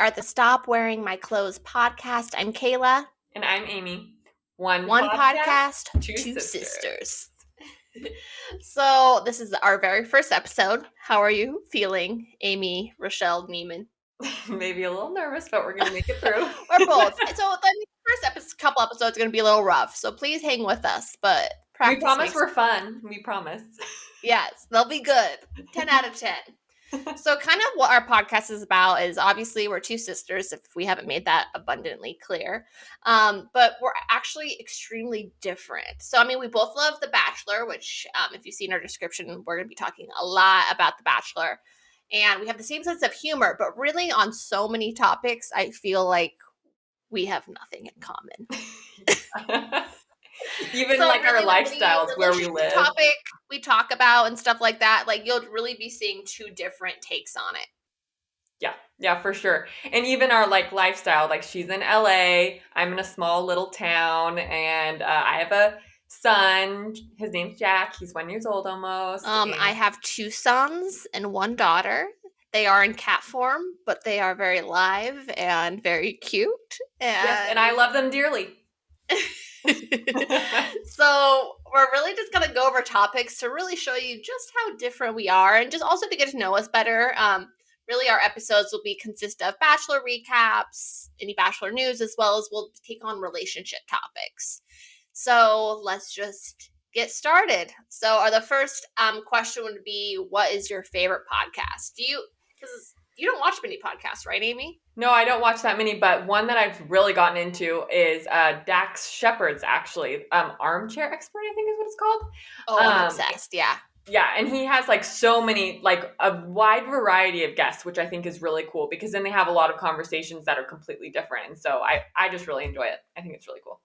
are the Stop Wearing My Clothes podcast. I'm Kayla. And I'm Amy. One podcast, two sisters. So this is our very first episode. How are you feeling, Amy, Rochelle, Neiman? Maybe a little nervous, but we're going to make it through. We're both. So the first couple episodes are going to be a little rough, so please hang with us. But we promise we're fun. We promise. Yes, they'll be good. 10 out of 10. So kind of what our podcast is about is obviously we're two sisters, if we haven't made that abundantly clear. But we're actually extremely different. So, I mean, we both love The Bachelor, which if you've seen our description, we're going to be talking a lot about The Bachelor. And we have the same sense of humor, but really on so many topics, I feel like we have nothing in common. Even so like really, our lifestyles where we live. Topic we talk about and stuff like that, like you'll really be seeing two different takes on it. Yeah, for sure. And even our like lifestyle, like she's in LA, I'm in a small little town, and I have a son. His name's Jack. He's 1 year old almost. I have two sons and one daughter. They are in cat form, but they are very live and very cute. And I love them dearly. So we're really just going to go over topics to really show you just how different we are and just also to get to know us better. Really our episodes will consist of Bachelor recaps, any Bachelor news, as well as we'll take on relationship topics. So let's just get started. So the first question would be, what is your favorite podcast? Because you don't watch many podcasts, right, Amy? No, I don't watch that many, but one that I've really gotten into is Dax Shepard's, actually. Armchair Expert, I think is what it's called. Oh, I'm obsessed, yeah. Yeah, and he has like so many, like a wide variety of guests, which I think is really cool because then they have a lot of conversations that are completely different. And so I just really enjoy it. I think it's really cool.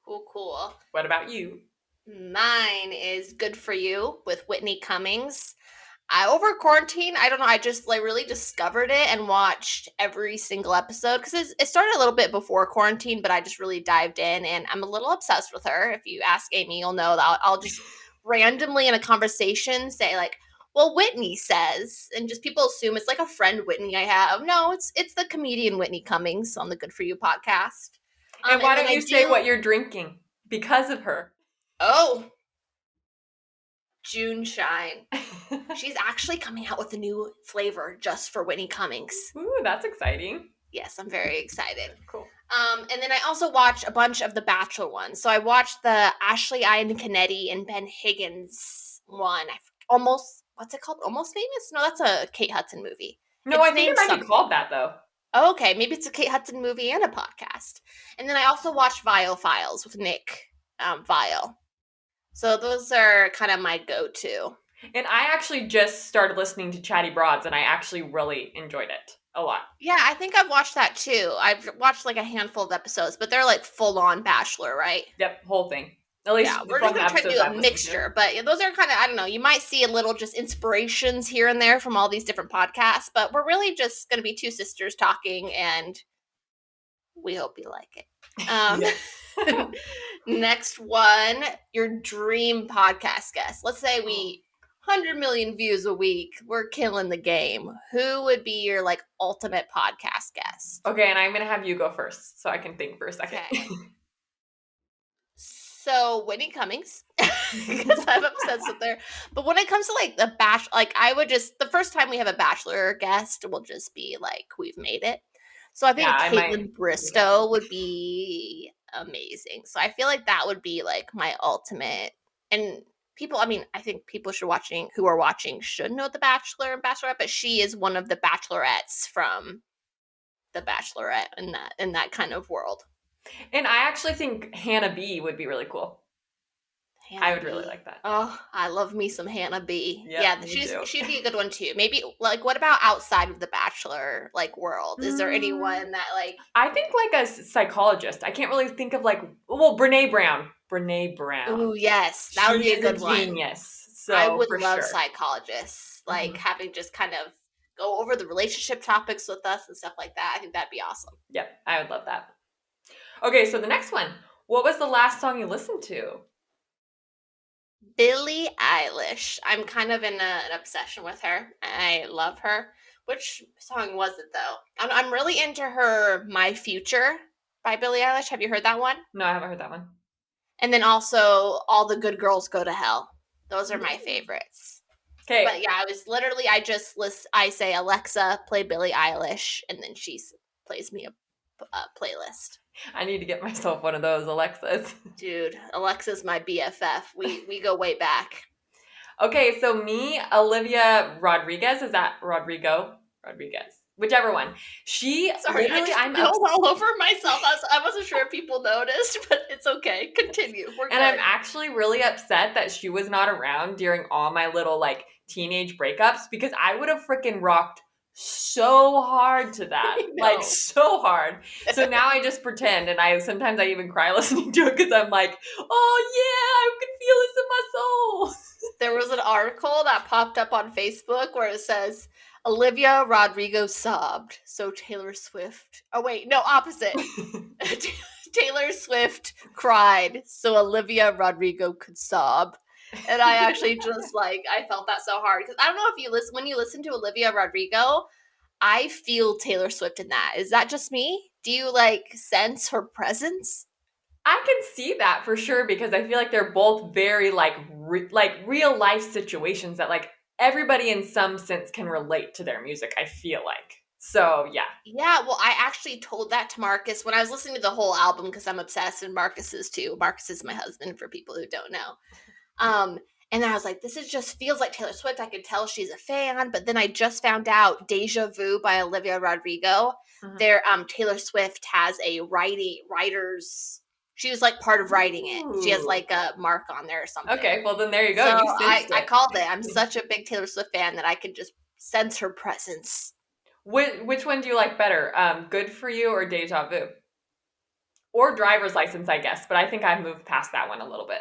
Cool. What about you? Mine is Good For You with Whitney Cummings. Over quarantine, I don't know, I just like really discovered it and watched every single episode because it started a little bit before quarantine, but I just really dived in and I'm a little obsessed with her. If you ask Amy, you'll know that I'll just randomly in a conversation say like, well, Whitney says, and just people assume it's like a friend Whitney I have. No, it's the comedian Whitney Cummings on the Good For You podcast. And why don't you say what you're drinking because of her? Oh, June Shine. She's actually coming out with a new flavor just for Whitney Cummings. Ooh, that's exciting. Yes, I'm very excited. Cool. And then I also watched a bunch of the Bachelor ones. So I watched the Ashley Ian-Canetti and Ben Higgins one. What's it called? Almost Famous? No, that's a Kate Hudson movie. No, I think it might be called that, though. Oh, okay, maybe it's a Kate Hudson movie and a podcast. And then I also watched Viall Files with Nick Viall. So those are kind of my go-to. And I actually just started listening to Chatty Broads, and I actually really enjoyed it a lot. Yeah, I think I've watched that too. I've watched like a handful of episodes, but they're like full-on Bachelor, right? Yep, whole thing. At least yeah, we're just going to try to do a mixture. But those are kind of, I don't know, you might see a little just inspirations here and there from all these different podcasts, but we're really just going to be two sisters talking, and we hope you like it. Next one, your dream podcast guest. Let's say we 100 million views a week. We're killing the game. Who would be your like ultimate podcast guest? Okay, and I'm going to have you go first so I can think for a second. Okay. So Whitney Cummings, because I'm obsessed with her. But when it comes to like the Bachelor, like I would just, the first time we have a Bachelor guest will just be like, we've made it. So I think Caitlin Bristow would be amazing. So I feel like that would be like my ultimate. And people, I mean, I think people who are watching should know The Bachelor and Bachelorette, but she is one of the bachelorettes from The Bachelorette in that kind of world. And I actually think Hannah B would be really cool. I would really like that. Oh, I love me some Hannah B. Yep, yeah, she'd be a good one too. Maybe like, what about outside of the Bachelor like world? Is there anyone that like? I think like a psychologist. I can't really think of like, well, Brene Brown. Oh yes, that would be a good one. Genius. So I would love psychologists, like having just kind of go over the relationship topics with us and stuff like that. I think that'd be awesome. Yep, I would love that. Okay, so the next one. What was the last song you listened to? Billie Eilish. I'm kind of in an obsession with her. I love her. Which song was it though? I'm really into her "My Future" by Billie Eilish. Have you heard that one? No, I haven't heard that one. And then also "All the Good Girls Go to Hell." Those are my favorites. Okay. But yeah, I say, Alexa, play Billie Eilish, and then she plays me a playlist. I need to get myself one of those Alexas. Dude, Alexa's my BFF. We go way back. Okay, so me, Olivia Rodriguez, is that Rodrigo? Rodriguez. Whichever one. Sorry, I just all over myself. I wasn't sure if people noticed, but it's okay. Continue. We're good. I'm actually really upset that she was not around during all my little like teenage breakups, because I would have freaking rocked so hard to that. Like so hard. So now I just pretend, and sometimes I even cry listening to it because I'm like, oh yeah, I can feel this in my soul. There was an article that popped up on Facebook where it says Olivia Rodrigo sobbed, so Taylor Swift. Oh wait, no, opposite. Taylor Swift cried, so Olivia Rodrigo could sob. And I actually just I felt that so hard because I don't know if when you listen to Olivia Rodrigo, I feel Taylor Swift in that. Is that just me? Do you sense her presence? I can see that for sure, because I feel like they're both very real life situations that like everybody in some sense can relate to their music, I feel like. So, yeah. Yeah, well, I actually told that to Marcus when I was listening to the whole album because I'm obsessed, and Marcus is too. Marcus is my husband, for people who don't know. And then I was like, this just feels like Taylor Swift. I could tell she's a fan, but then I just found out Deja Vu by Olivia Rodrigo. Mm-hmm. Taylor Swift has a writer's. She was part of writing it. Ooh. She has a mark on there or something. Okay, well then there you go. So you I called it. I'm such a big Taylor Swift fan that I could just sense her presence. Which one do you like better? Good For You or Deja Vu? Or Driver's License, I guess, but I think I've moved past that one a little bit.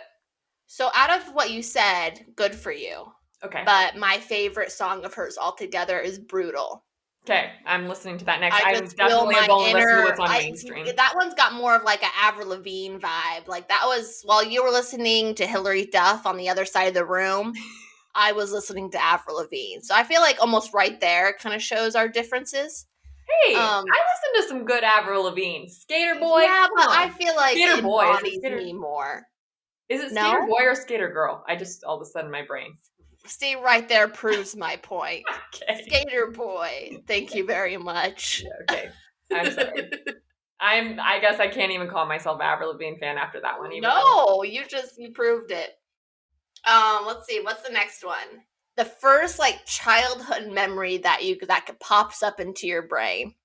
So out of what you said, Good For You. Okay. But my favorite song of hers altogether is Brutal. Okay, I'm listening to that next. I'm definitely going to listen to what's on mainstream. That one's got more of an Avril Lavigne vibe. That was while you were listening to Hilary Duff on the other side of the room, I was listening to Avril Lavigne. So I feel like almost right there kind of shows our differences. Hey, I listened to some good Avril Lavigne. Skater Boy. Yeah, but I feel like Skater it Boy embodies me more. Is it Skater Boy or Skater Girl? I just all of a sudden my brain. See, right there proves my point. Okay. Skater Boy. Thank you very much. Yeah, okay. I'm sorry. I guess I can't even call myself an Avril Lavigne fan after that one. No, you proved it. Let's see. What's the next one? The first childhood memory that pops up into your brain.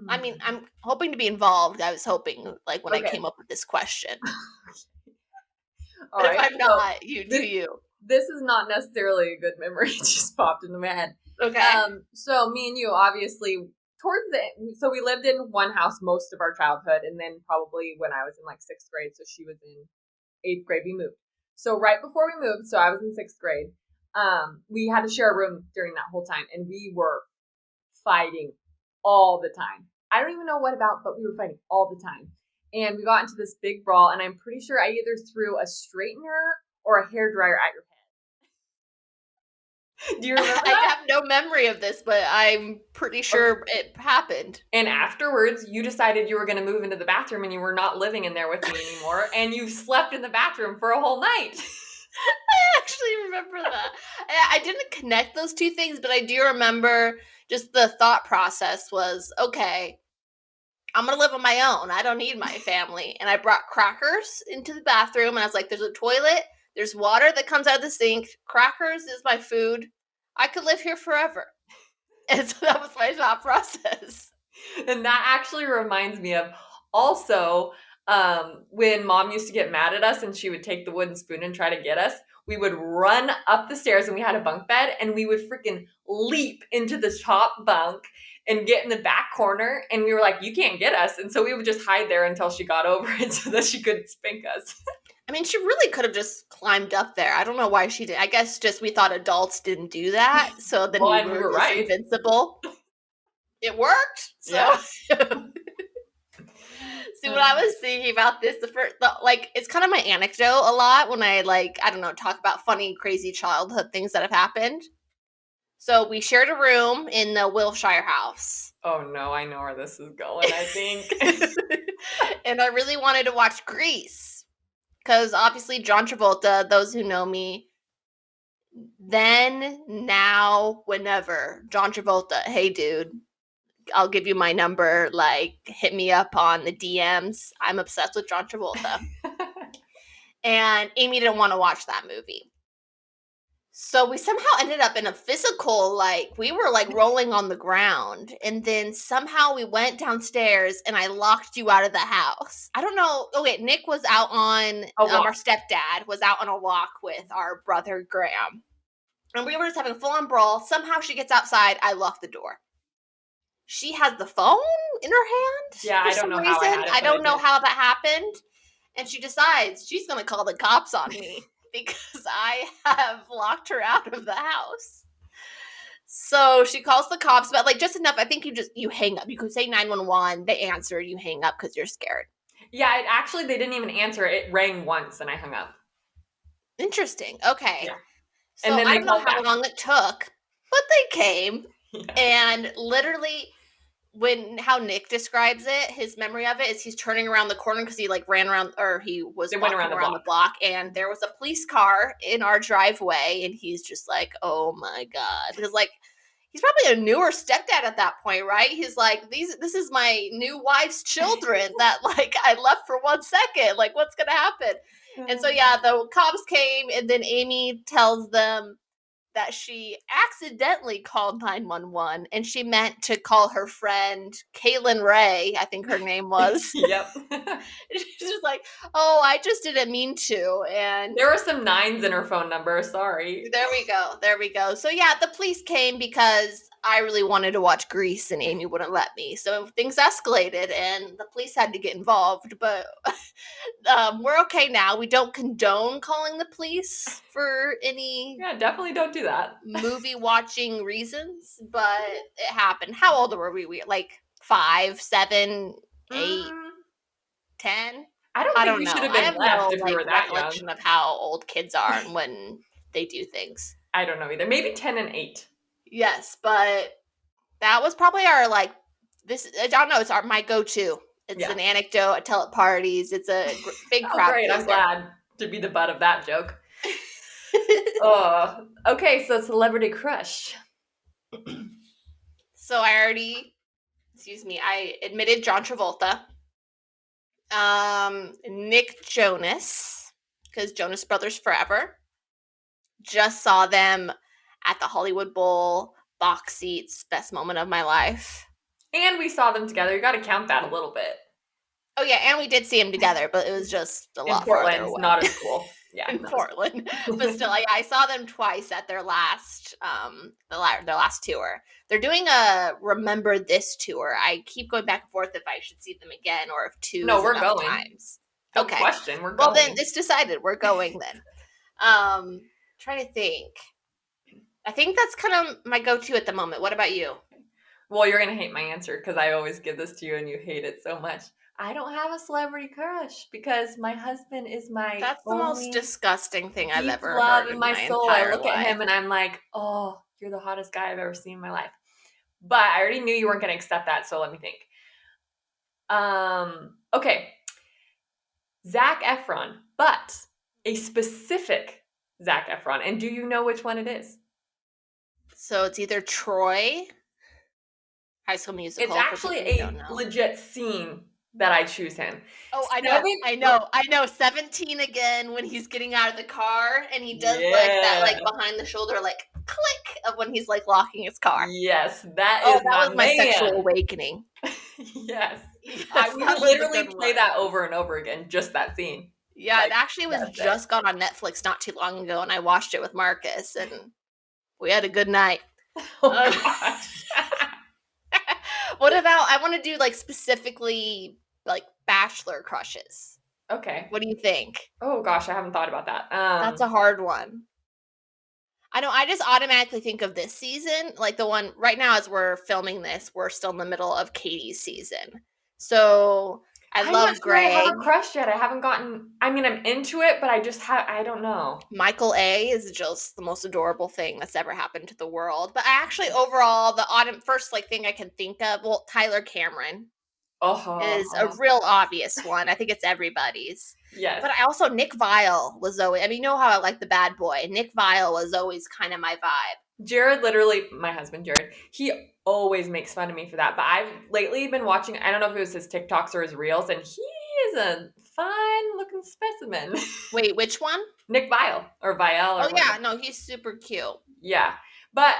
I mean, I'm hoping to be involved. I was hoping when I came up with this question. But if I'm not, you do you. This is not necessarily a good memory. It just popped into my head. Okay. So me and you, obviously, so we lived in one house most of our childhood, and then probably when I was in 6th grade, so she was in 8th grade, we moved. So right before we moved, so I was in 6th grade, we had to share a room during that whole time, and we were fighting all the time. I don't even know what about, but we were fighting all the time. And we got into this big brawl, and I'm pretty sure I either threw a straightener or a hairdryer at your head. Do you remember that? I have no memory of this, but I'm pretty sure it happened. And afterwards, you decided you were going to move into the bathroom, and you were not living in there with me anymore, and you slept in the bathroom for a whole night. I actually remember that. I didn't connect those two things, but I do remember just the thought process was, okay, I'm going to live on my own. I don't need my family. And I brought crackers into the bathroom, and I was like, there's a toilet, there's water that comes out of the sink, crackers is my food. I could live here forever. And so that was my thought process. And that actually reminds me of also when Mom used to get mad at us and she would take the wooden spoon and try to get us, we would run up the stairs, and we had a bunk bed, and we would freaking leap into the top bunk and get in the back corner, and we were like, you can't get us. And so we would just hide there until she got over it so that she couldn't spank us. I mean, she really could have just climbed up there. I don't know why she did. I guess just we thought adults didn't do that. So then we were right. Invincible. It worked. So. Yeah. See, what I was thinking about this, it's kind of my anecdote a lot when I, I don't know, talk about funny, crazy childhood things that have happened. So we shared a room in the Wilshire house. Oh no, I know where this is going, I think. And I really wanted to watch Grease. Because obviously John Travolta, those who know me, then, now, whenever, John Travolta, hey dude, I'll give you my number, like, hit me up on the DMs. I'm obsessed with John Travolta. And Amy didn't want to watch that movie. So we somehow ended up in a physical, like, we were like rolling on the ground. And then somehow we went downstairs and I locked you out of the house. I don't know. Okay, Nick was out on, our stepdad was out on a walk with our brother Graham. And we were just having a full-on brawl. Somehow she gets outside. I lock the door. She has the phone in her hand. Yeah, for I don't some know reason. how I had it. I don't know how that happened. And she decides she's going to call the cops on me because I have locked her out of the house. So she calls the cops, but like just enough. I think you hang up. You could say 911. They answer. You hang up because you're scared. Yeah, actually, they didn't even answer. It rang once and I hung up. Interesting. Okay. Yeah. So and then I don't know how long it took, but they came. Yeah. And literally, how Nick describes it, his memory of it is he's turning around the corner because he like ran around, or he was walking around the block, and there was a police car in our driveway, and he's just like, oh my God. Because like, he's probably a newer stepdad at that point, right? He's like, this is my new wife's children that like I left for 1 second. Like, what's gonna happen? And so yeah, the cops came, and then Amy tells them that she accidentally called 911 and she meant to call her friend Kaylin Ray, I think her name was. Yep. She's just like, oh, I just didn't mean to. And there were some 9s in her phone number. Sorry. There we go. So yeah, the police came because I really wanted to watch Grease and Amy wouldn't let me. So things escalated and the police had to get involved. But we're okay now. We don't condone calling the police for any definitely don't do that. movie watching reasons, but it happened. How old were we? Like 5, 7, 8, 10? I don't think we should have been left if we were that recollection of how old kids are and when they do things. I don't know either. Maybe 10 and 8. Yes, but that was probably our I don't know, it's my go-to. It's an anecdote. I tell at parties. It's a big crowd. Great. I'm glad to be the butt of that joke. Okay, so celebrity crush. So I admitted John Travolta. Nick Jonas, because Jonas Brothers Forever. Just saw them at the Hollywood Bowl, box seats, best moment of my life. And we saw them together. You got to count that a little bit. Oh yeah, and we did see them together, but it was just a lot farther away. Not as cool. Yeah, in Portland, but still, I saw them twice at their last tour. They're doing a Remember This tour. I keep going back and forth if I should see them again or if two. No, we're going. Times. No question, we're going. Well, then it's decided. We're going then. Trying to think. I think that's kind of my go-to at the moment. What about you? Well, you're gonna hate my answer because I always give this to you and you hate it so much. I don't have a celebrity crush because my husband is my That's the most disgusting thing I've ever love heard in my soul. I look at him and I'm like, oh, you're the hottest guy I've ever seen in my life. But I already knew you weren't going to accept that, so let me think. Okay. Zac Efron, but a specific Zac Efron. And do you know which one it is? So it's either Troy, High School Musical. It's actually a legit scene that I choose him. Oh, I know. 17 again when he's getting out of the car and he does like that, like behind the shoulder, like click of when he's like locking his car. Yes, that was my sexual awakening. Yes. I would literally play that over and over again, just that scene. Yeah, it actually was just gone on Netflix not too long ago, and I watched it with Marcus, and we had a good night. Oh, gosh. What about, I want to do like specifically like Bachelor crushes. Okay. What do you think? Oh gosh, I haven't thought about that. That's a hard one. I know, I just automatically think of this season, like the one right now as we're filming this, we're still in the middle of Katie's season. So I I'm not love sure I have a Greg. crush yet. I haven't gotten, I mean, I'm into it, but I don't know. Michael A is just the most adorable thing that's ever happened to the world. But I actually overall the autumn first like thing I can think of, well, Tyler Cameron is a Oh, real obvious one. I think it's everybody's. yes. But I also Nick Vile was always, I mean, you know how I like the bad boy. Nick Vile was always kind of my vibe. Jared, literally, my husband, Jared, he always makes fun of me for that. But I've lately been watching, I don't know if it was his TikToks or his Reels, and he is a fine looking specimen. Wait, which one? Nick Vile or Vial Oh or yeah, whatever. no, he's super cute. Yeah. But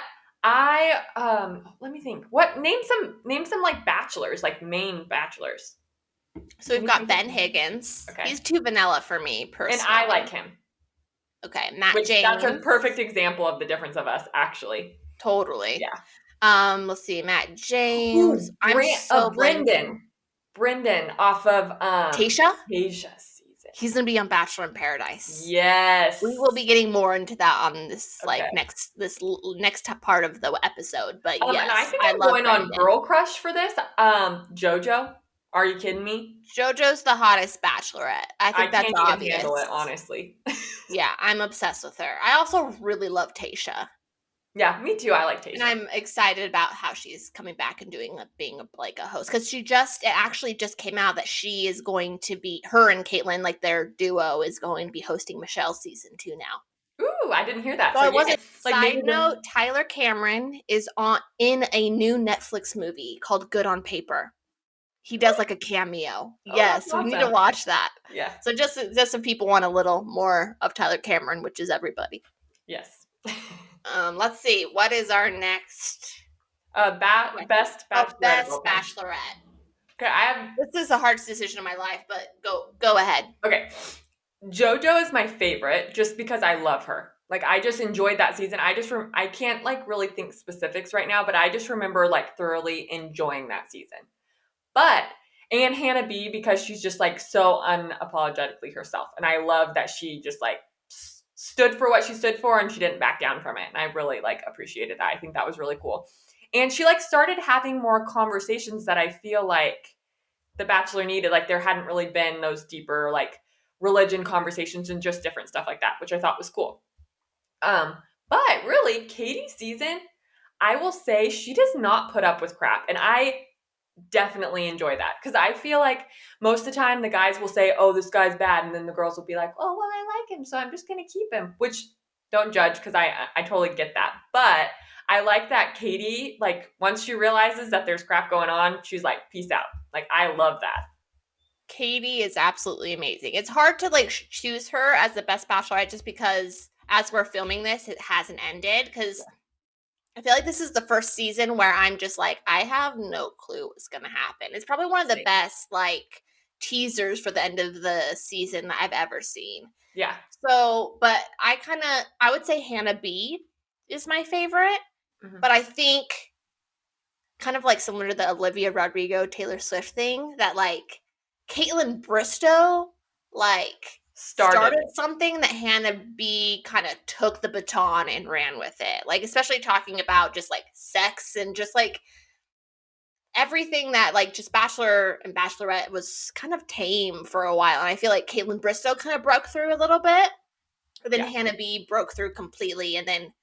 let me think. Name some like bachelors, like main bachelors. So Can we've you got think of Ben Higgins. Okay. He's too vanilla for me And I like personally. him. Okay, Matt Which that's a James. perfect example of the difference of us, actually. Totally. Yeah. Let's see, Matt James. Ooh, I'm so blanking. Brendan. Brendan off of Tasha? Asia season. He's gonna be on Bachelor in Paradise. We will be Yes. getting more into that on this Okay. next part of the episode. But And I yes, think I I'm love going on Brendan. girl crush for this. JoJo. Are you kidding me? JoJo's the hottest Bachelorette. I I think that's can't even handle it, obvious. honestly. Yeah, I'm obsessed with her. I also really love Tasha. Yeah, me too. I like And Tasha. I'm excited about how she's coming back and being like a host because it actually just came out that she is going to be her and Caitlyn, like their duo, is going to be hosting Michelle's season 2 now. Ooh, I didn't hear that. So So I yeah, wasn't. like maybe Side note: Tyler Cameron is in a new Netflix movie called Good on Paper. He does like a cameo. oh, that's Yes, we need to awesome. watch that. Yeah. So just if people want a little more of Tyler Cameron, which is everybody. Yes. Let's see. What is our next? Best Oh, bachelorette of all best time. Bachelorette. Okay, I have. This is the hardest decision of my life, but go ahead. Okay, JoJo is my favorite just because I love her. Like I just enjoyed that season. I can't like really think specifics right now, but I just remember like thoroughly enjoying that season. But and Hannah B because she's just like so unapologetically herself, and I love that she just like stood for what she stood for and she didn't back down from it. And I really like appreciated that. I think that was really cool. And she like started having more conversations that I feel like the Bachelor needed. Like there hadn't really been those deeper like religion conversations and just different stuff like that, which I thought was cool. Um, but really, Katie's season, I will say she does not put up with crap. And I definitely enjoy that because I feel like most of the time the guys will say, oh, this guy's bad. And then the girls will be like, oh, well, I like him. So I'm just going to keep him, which don't judge because I totally get that. But I like that Katie, like once she realizes that there's crap going on, she's like, peace out. Like, I love that. Katie is absolutely amazing. It's hard to like choose her as the best Bachelorette just because as we're filming this, it hasn't ended because I feel like this is the first season where I'm just like, I have no clue what's gonna happen. It's probably one of the best like teasers for the end of the season that I've ever seen. Yeah. So, but I would say Hannah B is my favorite, but I think kind of like similar to the Olivia Rodrigo Taylor Swift thing that like Caitlin Bristow like started something that Hannah B kind of took the baton and ran with it. Like especially talking about just like sex and just like everything that like just Bachelor and Bachelorette was kind of tame for a while. And I feel like Caitlin Bristow kind of broke through a little bit. But then Hannah B broke through completely and then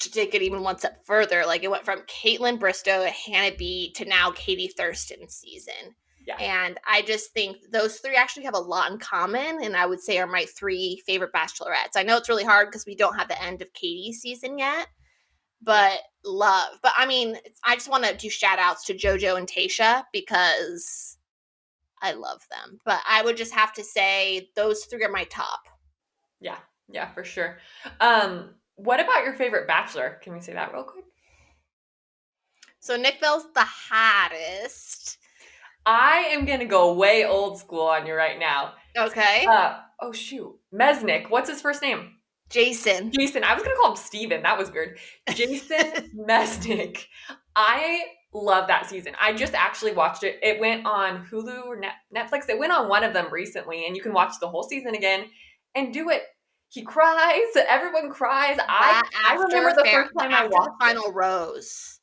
to take it even one step further, like it went from Caitlin Bristow, Hannah B to now Katie Thurston season. Yeah. And I just think those three actually have a lot in common, and I would say are my three favorite Bachelorettes. I know it's really hard because we don't have the end of Katie's season yet, but love. But I mean, I just want to do shout outs to JoJo and Tasha because I love them. But I would just have to say those three are my top. Yeah, for sure. What about your favorite Bachelor? Can we say that real quick? So Nick Bell's the hottest. I am gonna go way old school on you right now. Okay. Oh shoot, Mesnick. What's his first name? Jason. I was gonna call him Steven. That was weird. Jason Mesnick. I love that season. I just actually watched it. It went on Hulu or Netflix. It went on one of them recently, and you can watch the whole season again and do it. He cries. Everyone cries. I remember the first time I watched the final rose.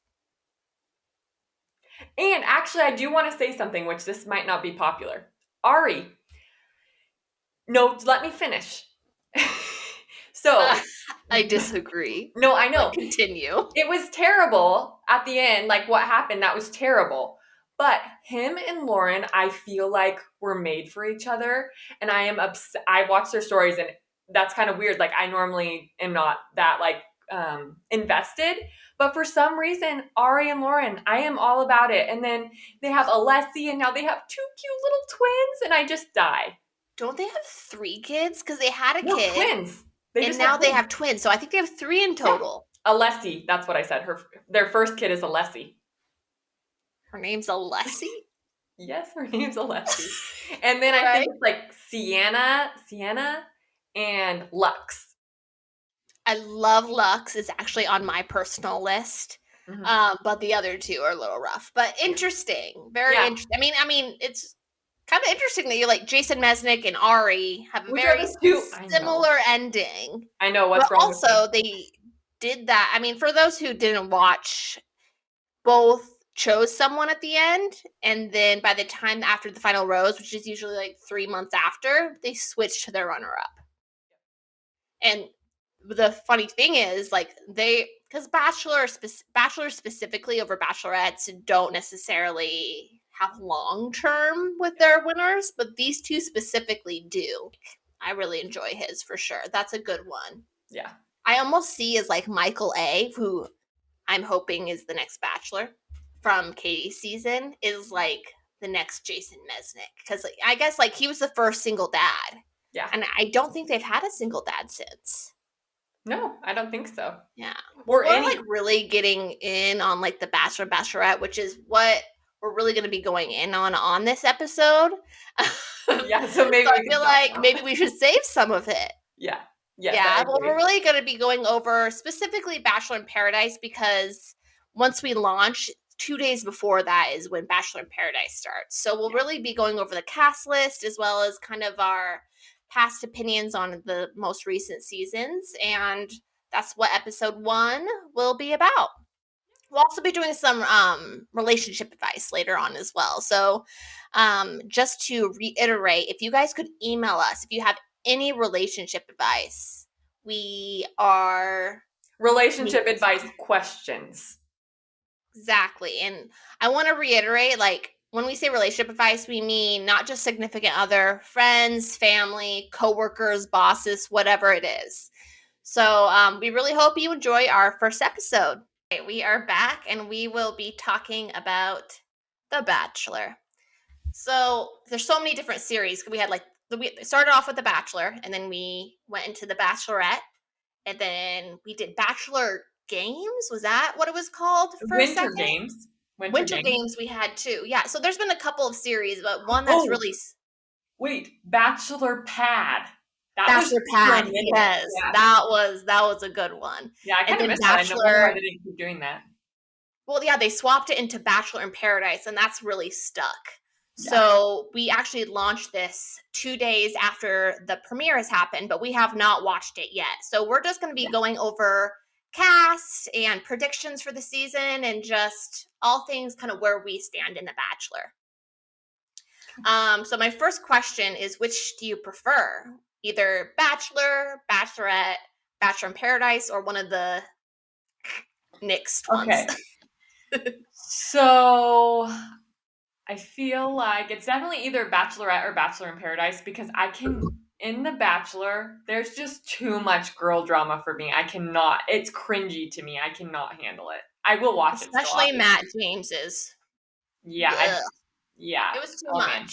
And actually, I do want to say something, which this might not be popular. Ari. No, let me finish. So, I disagree. no, I know. But continue. It was terrible at the end. Like what happened, that was terrible. But him and Lauren, I feel like were made for each other. And I am I watch their stories, and that's kind of weird. Like I normally am not that like invested. But for some reason, Ari and Lauren, I am all about it. And then they have Alessi, and now they have 2 cute little twins, and I just die. Don't they have 3 kids? Because they had a No, kid. twins. They and just now have they twins. have twins. So I think they have 3 in total. Yeah. Alessi, that's what I said. Their first kid is Alessi. Her name's Alessi? Yes, her name's Alessi. And then I think it's like Sienna, and Lux. I love Lux. It's actually on my personal list. But the other 2 are a little rough. But interesting. Very interesting. I mean, it's kind of interesting that you're like Jason Mesnick and Ari have a very similar ending. I know what's wrong. But also, they did that. I mean, for those who didn't watch, both chose someone at the end, and then by the time after the final rose, which is usually like 3 months after, they switched to their runner-up. And the funny thing is, like, because bachelors specifically over bachelorettes don't necessarily have long term with their winners, but these 2 specifically do. I really enjoy his for sure. That's a good one. Yeah. I almost see as like Michael A., who I'm hoping is the next bachelor from Katie's season, is like the next Jason Mesnick. Because like, I guess like he was the first single dad. Yeah. And I don't think they've had a single dad since. No, I don't think so. Yeah. We're like really getting in on like the Bachelor Bachelorette, which is what we're really going to be going in on this episode. Yeah, so maybe I feel like maybe we should save some of it. Yeah. Yes, yeah, well, we're really going to be going over specifically Bachelor in Paradise, because once we launch, 2 days before that is when Bachelor in Paradise starts. So we'll really be going over the cast list as well as kind of our past opinions on the most recent seasons. And that's what episode 1 will be about. We'll also be doing some relationship advice later on as well. So just to reiterate, if you guys could email us, if you have any relationship advice, we are relationship advice questions. Exactly. And I want to reiterate, like, when we say relationship advice, we mean not just significant other, friends, family, coworkers, bosses, whatever it is. So we really hope you enjoy our first episode. Okay, we are back, and we will be talking about The Bachelor. So there's so many different series. We had we started off with The Bachelor, and then we went into The Bachelorette, and then we did Bachelor Games. Was that what it was called for a second? Games. Winter Games we had too. Yeah, so there's been a couple of series, but one that's really... Wait, Bachelor Pad. Bachelor Pad, yes. Yeah. That was a good one. Yeah, I kind of missed that. I know why they didn't keep doing that. Well, yeah, they swapped it into Bachelor in Paradise, and that's really stuck. Yeah. So we actually launched this 2 days after the premiere has happened, but we have not watched it yet. So we're just going to be going over cast and predictions for the season and just all things kind of where we stand in The Bachelor. So my first question is, which do you prefer? Either Bachelor, Bachelorette, Bachelor in Paradise, or one of the next ones? Okay. So I feel like it's definitely either Bachelorette or Bachelor in Paradise, because in The Bachelor, there's just too much girl drama for me. I cannot. It's cringy to me. I cannot handle it. I will watch it. Especially Matt James's. Yeah. Yeah. It was too much. Man.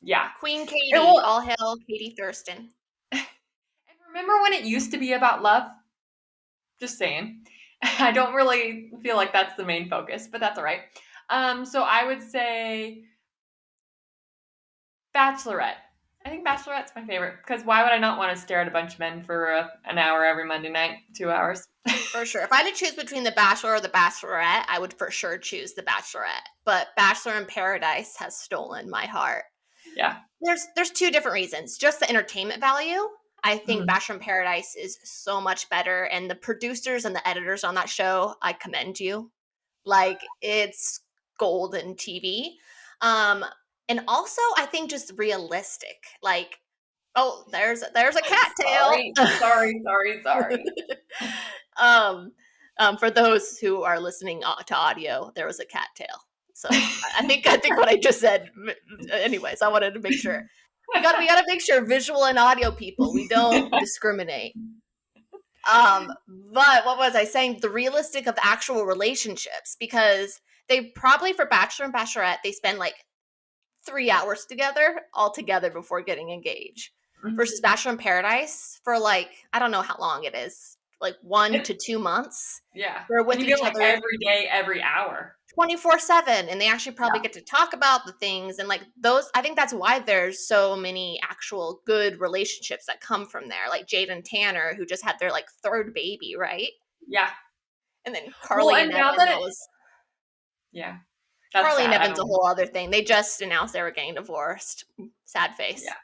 Yeah. Queen Katie. All hail Katie Thurston. And remember when it used to be about love? Just saying. I don't really feel like that's the main focus, but that's all right. So I would say Bachelorette. I think Bachelorette's my favorite, because why would I not want to stare at a bunch of men for an hour every Monday night, 2 hours? For sure. If I had to choose between The Bachelor or The Bachelorette, I would for sure choose The Bachelorette. But Bachelor in Paradise has stolen my heart. Yeah. There's 2 different reasons. Just the entertainment value. I think Bachelor in Paradise is so much better. And the producers and the editors on that show, I commend you. Like, it's golden TV. And also I think just realistic. Like, oh, there's a cattail. Sorry. um, for those who are listening to audio, there was a cattail. So I think what I just said. Anyways, I wanted to make sure we gotta make sure visual and audio people, we don't discriminate. But what was I saying? The realistic of actual relationships, because they probably for Bachelor and Bachelorette they spend like 3 hours together all together before getting engaged. Versus Bachelor in Paradise for like I don't know how long it is, like 1 to 2 months. Yeah, They're with each like other every day, every hour. 24/7, and they actually probably get to talk about the things and like those. I think that's why there's so many actual good relationships that come from there, like Jade and Tanner, who just had their like third baby, right? Yeah. And then Carly and Evan. Yeah, that's Carly and sad. Evan's a whole other thing. They just announced they were getting divorced. Sad face. Yeah.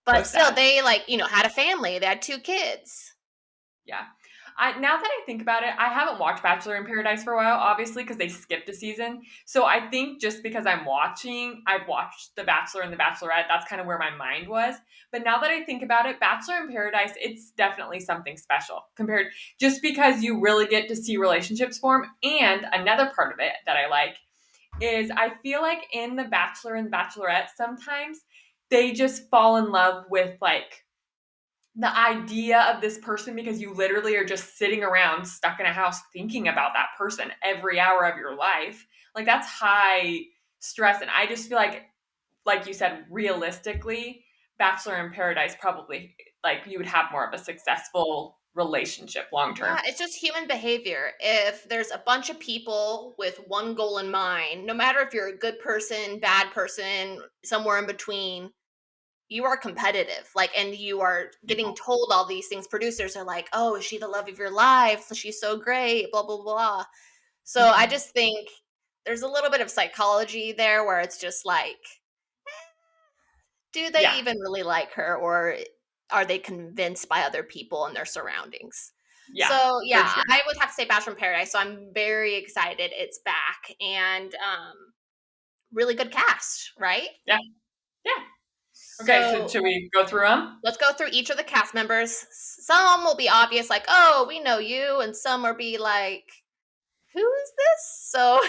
But still, they like, had a family. They had 2 kids. Yeah. Now that I think about it, I haven't watched Bachelor in Paradise for a while, obviously, because they skipped a season. So I think just because I've watched The Bachelor and The Bachelorette, that's kind of where my mind was. But now that I think about it, Bachelor in Paradise, it's definitely something special compared, just because you really get to see relationships form. And another part of it that I like is I feel like in The Bachelor and The Bachelorette, sometimes they just fall in love with like the idea of this person, because you literally are just sitting around stuck in a house thinking about that person every hour of your life. Like that's high stress. And I just feel like you said, realistically, Bachelor in Paradise probably like you would have more of a successful relationship long term. Yeah, it's just human behavior. If there's a bunch of people with one goal in mind, no matter if you're a good person, bad person, somewhere in between, you are competitive, like, and you are getting told all these things. Producers are like, oh, is she the love of your life? She's so great, blah, blah, blah. So I just think there's a little bit of psychology there where it's just like, do they even really like her, or are they convinced by other people and their surroundings? Yeah. So yeah, Sure. I would have to say Bachelor in Paradise. So I'm very excited it's back, and really good cast, right? Yeah. Yeah. Okay, so should we go through them? Let's go through each of the cast members. Some will be obvious, like, oh, we know you, and some will be like, who is this? So,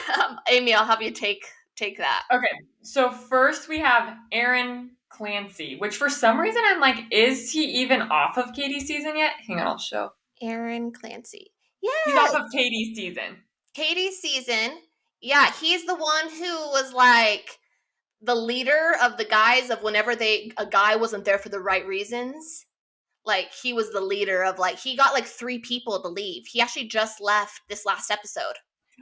Amy, I'll have you take that. Okay, so first we have Aaron Clancy, which for some reason I'm like, is he even off of Katie's season yet? Hang on, I'll show. Aaron Clancy. Yeah. He's off of Katie's season. Katie's season. Yeah, he's the one who was like the leader of the guys of whenever a guy wasn't there for the right reasons. Like he was the leader of like he got like 3 people to leave. He actually just left this last episode.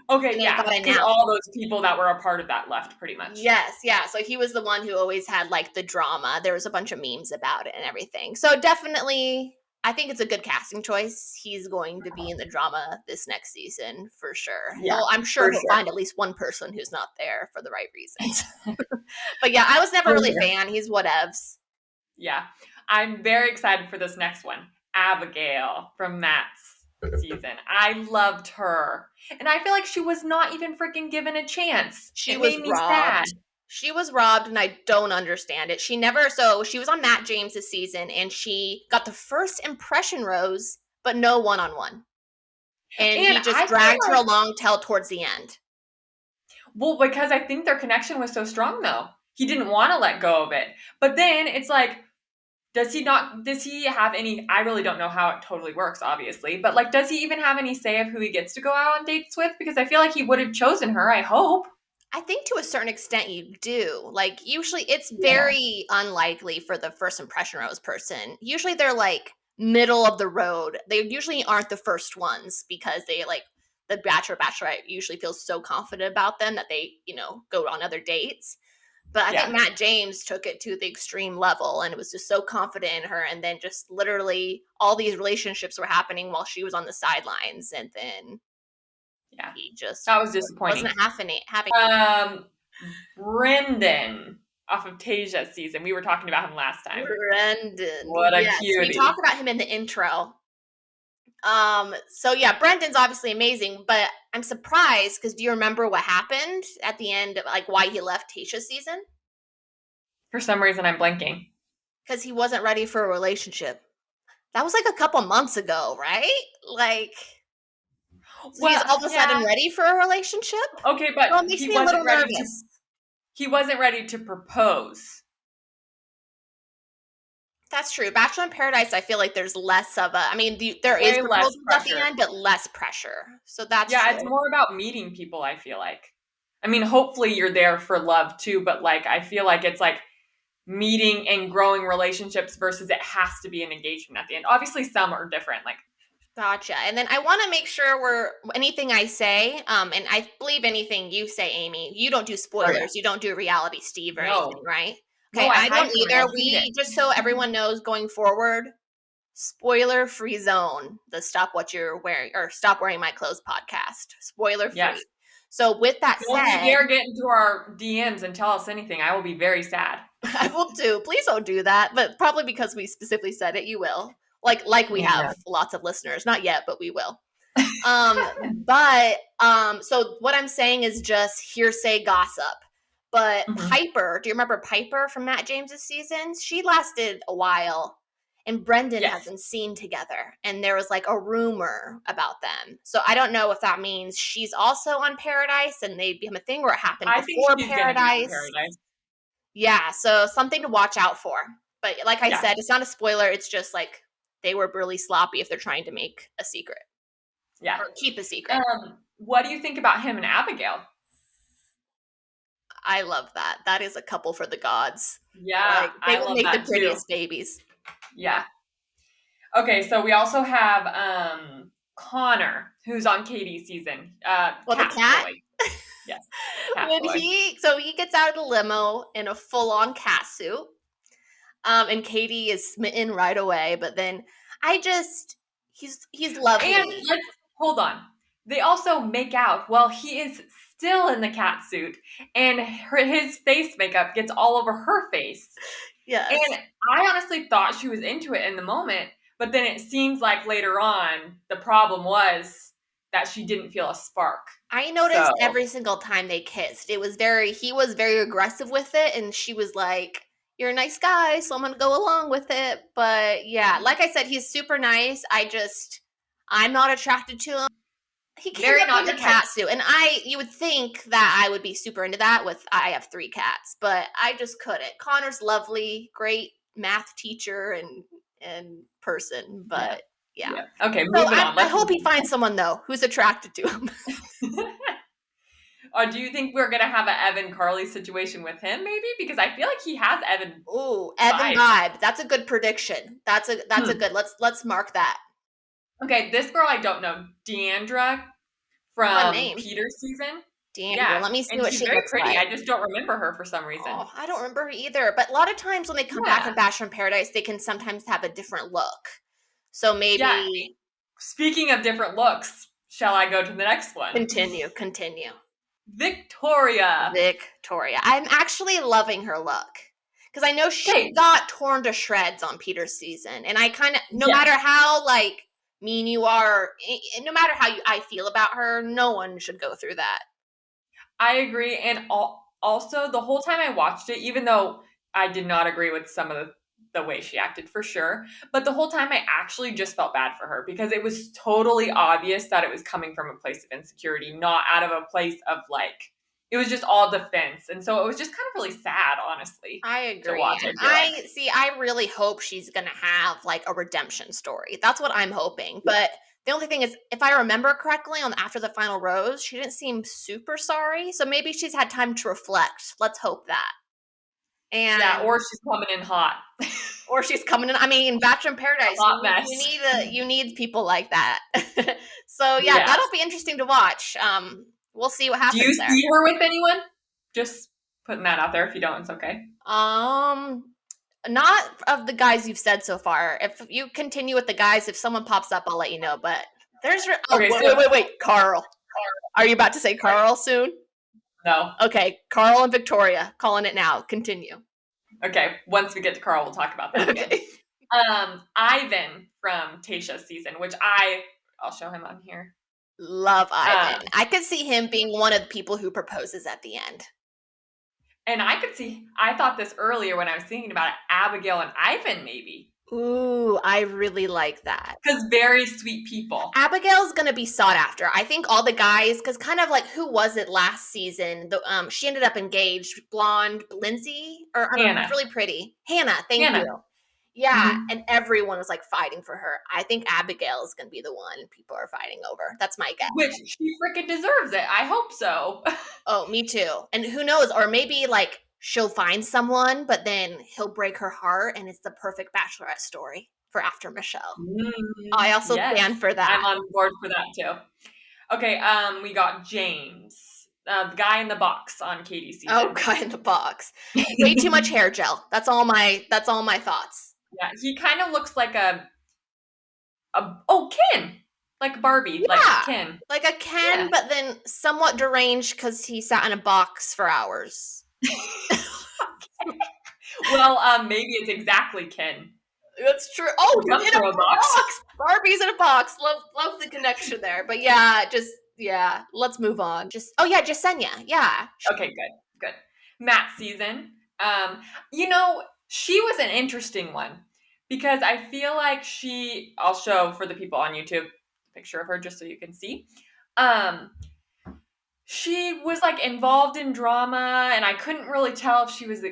Okay, yeah, because all those people that were a part of that left pretty much. Yes, yeah. So he was the one who always had like the drama. There was a bunch of memes about it and everything. So definitely, I think it's a good casting choice. He's going to be in the drama this next season for sure. Yeah, I'm sure he'll find at least one person who's not there for the right reasons. But yeah, I was never really a fan. He's whatevs. Yeah, I'm very excited for this next one. Abigail from Matt's season. I loved her. And I feel like she was not even freaking given a chance. She was robbed. She was robbed, and I don't understand it. She was on Matt James's season, and she got the first impression rose, but no one-on-one. And he just dragged her along till towards the end. Well, because I think their connection was so strong, though. He didn't want to let go of it. But then it's like, does he have any, I really don't know how it totally works, obviously, but like, does he even have any say of who he gets to go out on dates with? Because I feel like he would have chosen her, I hope. I think to a certain extent you do. Like, usually it's very unlikely for the first impression rose person. Usually they're like middle of the road. They usually aren't the first ones because they like, the Bachelor Bachelorette usually feels so confident about them that they, go on other dates. But I think Matt James took it to the extreme level, and it was just so confident in her. And then just literally all these relationships were happening while she was on the sidelines. And then he just that was disappointing. Wasn't happening. Brendan off of Tasia's season. We were talking about him last time. Brendan. What a cutie. We talked about him in the intro. So yeah, Brendan's obviously amazing, but I'm surprised because do you remember what happened at the end, like why he left Tasha's season? For some reason, I'm blanking. Because he wasn't ready for a relationship. That was like a couple months ago, right? Like, so he's Well, all of a yeah. sudden ready for a relationship? Okay, but Well, it makes me a little nervous. He wasn't ready to propose. That's true. Bachelor in Paradise, I feel like there's less of a. I mean, there is Way less proposals at the pressure. end, but less pressure. So that's Yeah, it's true. more about meeting people, I feel like. I mean, hopefully you're there for love too, but like I feel like it's like meeting and growing relationships versus it has to be an engagement at the end. Obviously some are different. Like Gotcha. And then I want to make sure anything I say, and I believe anything you say, Amy, you don't do oh yeah. spoilers. You don't do reality Steve or anything, No. right? No, Okay, I I hide don't from it. I either. hate it. We just so everyone knows going forward, spoiler free zone, the Stop What You're Wearing or Stop Wearing My Clothes podcast. Spoiler Yes. free. So with that Don't you said, dare get into our DMs and tell us anything. I will be very sad. I will do. Please don't do that, but probably because we specifically said it, you will. Like we have Yeah. lots of listeners. Not yet, but we will. But so what I'm saying is just hearsay gossip. But Mhm. Piper, do you remember Piper from Matt James's seasons? She lasted a while, and Brendan Yes. hasn't seen together, and there was like a rumor about them. So I don't know if that means she's also on Paradise and they become a thing, or it happened I think before she's gonna be on Paradise. Paradise. Yeah, so something to watch out for. But like I Yeah. said, it's not a spoiler. It's just like they were really sloppy if they're trying to make a secret. Yeah. Or keep a secret. What do you think about him and Abigail? I love that. That is a couple for the gods. Yeah, Like they I would love make the that too. prettiest babies. Yeah. Okay, so we also have Connor, who's on Katie's season. Well, the Cat cat. boy. Yes. Cat When boy. he gets out of the limo in a full-on cat suit. And Katie is smitten right away, but then he's lovely. And let's hold on. They also make out while he is still in the cat suit, and his face makeup gets all over her face. Yes. And I honestly thought she was into it in the moment, but then it seems like later on the problem was that she didn't feel a spark. I noticed every single time they kissed, he was very aggressive with it, and she was like, "You're a nice guy, so I'm gonna go along with it." But yeah, like I said, he's super nice. I'm not attracted to him. He came Very up not in your the type. cat suit, and you would think that I would be super into that I have 3 cats, but I just couldn't. Connor's lovely, great math teacher and person, but yeah. Okay, So moving on. I hope he finds someone though who's attracted to him. Do you think we're gonna have an Evan Carly situation with him, maybe? Because I feel like he has Evan. Ooh, Evan vibe. That's a good prediction. That's a good. Let's mark that. Okay, this girl I don't know, Deandra from Peter's season. Deandra, Yeah, let me see and what she's she very looks pretty. like. I just don't remember her for some reason. Oh, I don't remember her either. But a lot of times when they come back in Bachelor in Paradise, they can sometimes have a different look. So maybe. Yeah. Speaking of different looks, shall I go to the next one? Continue. Victoria. I'm actually loving her look. Because I know she got torn to shreds on Peter's season. And I kind of, no matter how, like, mean you are, no matter how I feel about her, no one should go through that. I agree. And also, the whole time I watched it, even though I did not agree with some of the way she acted for sure, but the whole time I actually just felt bad for her because it was totally obvious that it was coming from a place of insecurity, not out of a place of like, it was just all defense. And so it was just kind of really sad, honestly. I agree. To watch, I really hope she's going to have like a redemption story. That's what I'm hoping. But the only thing is, if I remember correctly, after the final rose, she didn't seem super sorry. So maybe she's had time to reflect. Let's hope that. And or she's coming in hot. Or she's coming in. I mean, Bachelor in Paradise, you need people like that. So yeah, that'll be interesting to watch. We'll see what happens. Do you see her with anyone? Just putting that out there. If you don't, it's okay. Not of the guys you've said so far. If you continue with the guys, if someone pops up, I'll let you know. But there's wait, Carl. Are you about to say Carl soon? No. Okay, Carl and Victoria, calling it now. Continue. Okay, once we get to Carl, we'll talk about that. Okay. Ivan from Tayshia's season, which I I'll show him on here. Love Ivan. I could see him being one of the people who proposes at the end. And I thought this earlier when I was thinking about it, Abigail and Ivan maybe. Ooh, I really like that. Because very sweet people. Abigail's gonna be sought after. I think all the guys, because kind of like who was it last season? She ended up engaged, blonde Lindsay, or I don't know, Hannah. really pretty. Hannah, thank you. Yeah, and everyone was like fighting for her. I think Abigail is gonna be the one people are fighting over. That's my guess. Which she freaking deserves it. I hope so. Oh, me too. And who knows? Or maybe like she'll find someone, but then he'll break her heart, and it's the perfect bachelorette story for after Michelle. I also stand for that. I'm on board for that too. Okay, we got James, the guy in the box on Katie's season. Oh, guy in the box. Way too much hair gel. That's all my thoughts. Yeah, he kind of looks like Ken. Like Barbie, Yeah, like Ken. Like a Ken, but then somewhat deranged because he sat in a box for hours. Well, maybe it's exactly Ken. That's true. Oh, in a box. Barbie's in a box. Love the connection there. But yeah, let's move on. Jasenia. Yeah. Okay, good. Matt's season. She was an interesting one because I feel like I'll show for the people on YouTube a picture of her just so you can see. She was like involved in drama, and I couldn't really tell if she was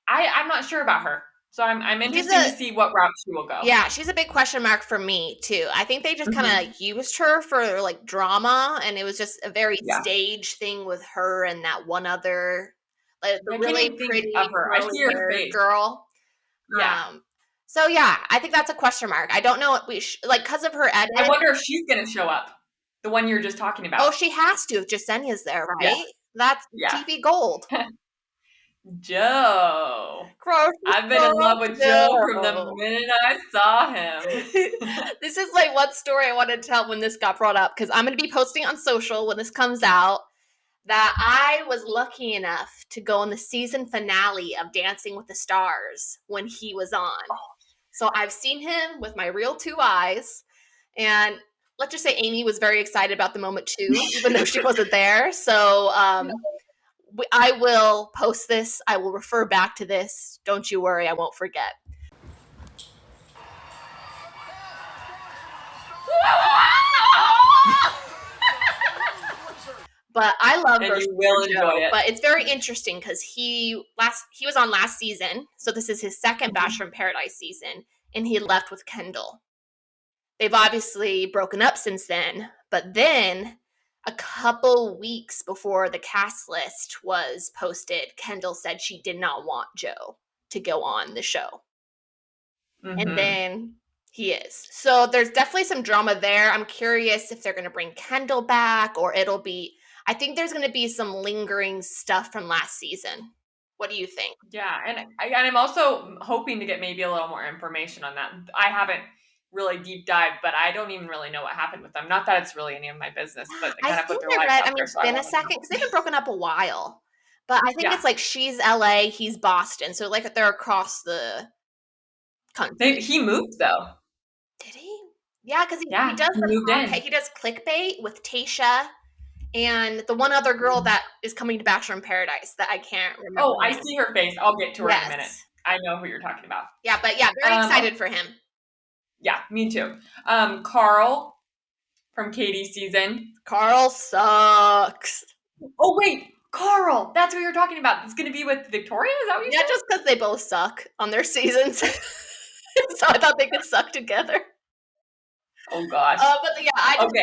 I'm not sure about her. So I'm interested to see what route she will go. Yeah, she's a big question mark for me too. I think they just kind of used her for like drama, and it was just a very stage thing with her and that one other, like the really pretty of her. I see her face. Girl. Yeah. So yeah, I think that's a question mark. I don't know what we like because of her edit. I wonder if she's gonna show up. The one you're just talking about. Oh, she has to if Jasenia's there, right? Yeah. That's TV gold. Joe. I've been in love with Joe from the minute I saw him. This is like one story I wanted to tell when this got brought up, because I'm going to be posting on social when this comes out that I was lucky enough to go on the season finale of Dancing with the Stars when he was on. So I've seen him with my real two eyes, and let's just say Amy was very excited about the moment too, even though she wasn't there. So I will post this. I will refer back to this. Don't you worry, I won't forget. But I love and you will enjoy it. But it's very interesting because he was on last season, so this is his second Bachelor in Paradise season, and he left with Kendall. They've obviously broken up since then, but then a couple weeks before the cast list was posted, Kendall said she did not want Joe to go on the show. And then he is. So there's definitely some drama there. I'm curious if they're going to bring Kendall back, or I think there's going to be some lingering stuff from last season. What do you think? Yeah, and I'm also hoping to get maybe a little more information on that. I haven't really deep dive, but I don't even really know what happened with them. Not that it's really any of my business, but they kind of put their lives out there. It's been a second because they've been broken up a while. But I think it's like she's LA, he's Boston, so like they're across the country. He moved though. Did he? Yeah, because he does. He moved in. He does Clickbait with Tayshia and the one other girl that is coming to Bachelor in Paradise that I can't remember. Oh, I see her face. I'll get to her in a minute. I know who you're talking about. Yeah, but yeah, very excited for him. Yeah, me too. Carl from Katie's season. Carl sucks. Oh, wait. Carl. That's what you're talking about. It's going to be with Victoria? Is that what you said? Yeah, just because they both suck on their seasons. So I thought they could suck together. Oh, gosh. But yeah, I just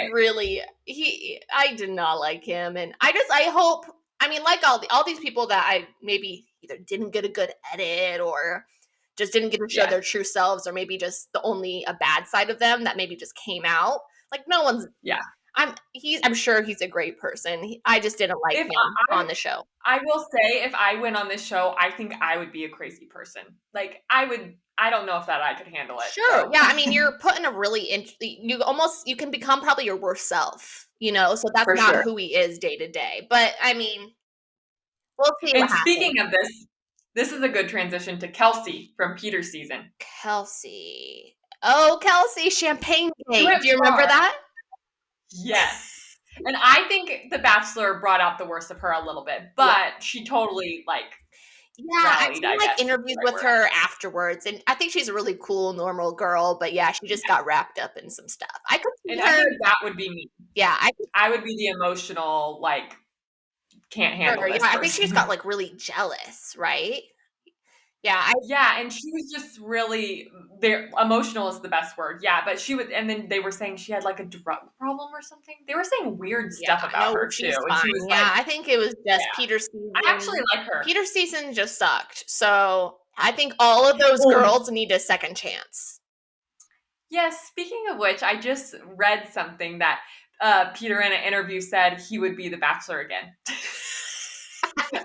I did not like him. And I hope, like all these people that I maybe either didn't get a good edit or just didn't get to show their true selves, or maybe just a bad side of them that maybe just came out. Like no one's. Yeah. I'm sure he's a great person. I just didn't like him on the show. I will say, if I went on this show, I think I would be a crazy person. Like I don't know if I could handle it. Sure. So. Yeah. You're put in a really you can become probably your worst self, so that's not who he is day to day. But we'll see. And speaking of this is a good transition to Kelsey from Peter's season. Kelsey. Oh, Kelsey, Champagne Gate. Do you remember that? Yes. And I think The Bachelor brought out the worst of her a little bit, but she totally Yeah, I've rallied, seen I like guess is interviews the right with word. her afterwards, and I think she's a really cool, normal girl. But yeah, she just got wrapped up in some stuff. I could And see I her. think that would be me. Yeah, I would be the emotional, can't handle sure. Yeah, this I think she just got person. like really jealous, right? Yeah, Yeah, and she was just really there. Emotional is the best word. Yeah, but and then they were saying she had like a drug problem or something. They were saying weird yeah. stuff about No, her too, she's and fine. she was Yeah, I think it was just yeah, Peter's I actually season. like her. Peter's season just sucked. So I think all of those Oh, girls need a second chance. yes. Speaking of which, I just read something that Peter in an interview said he would be the Bachelor again.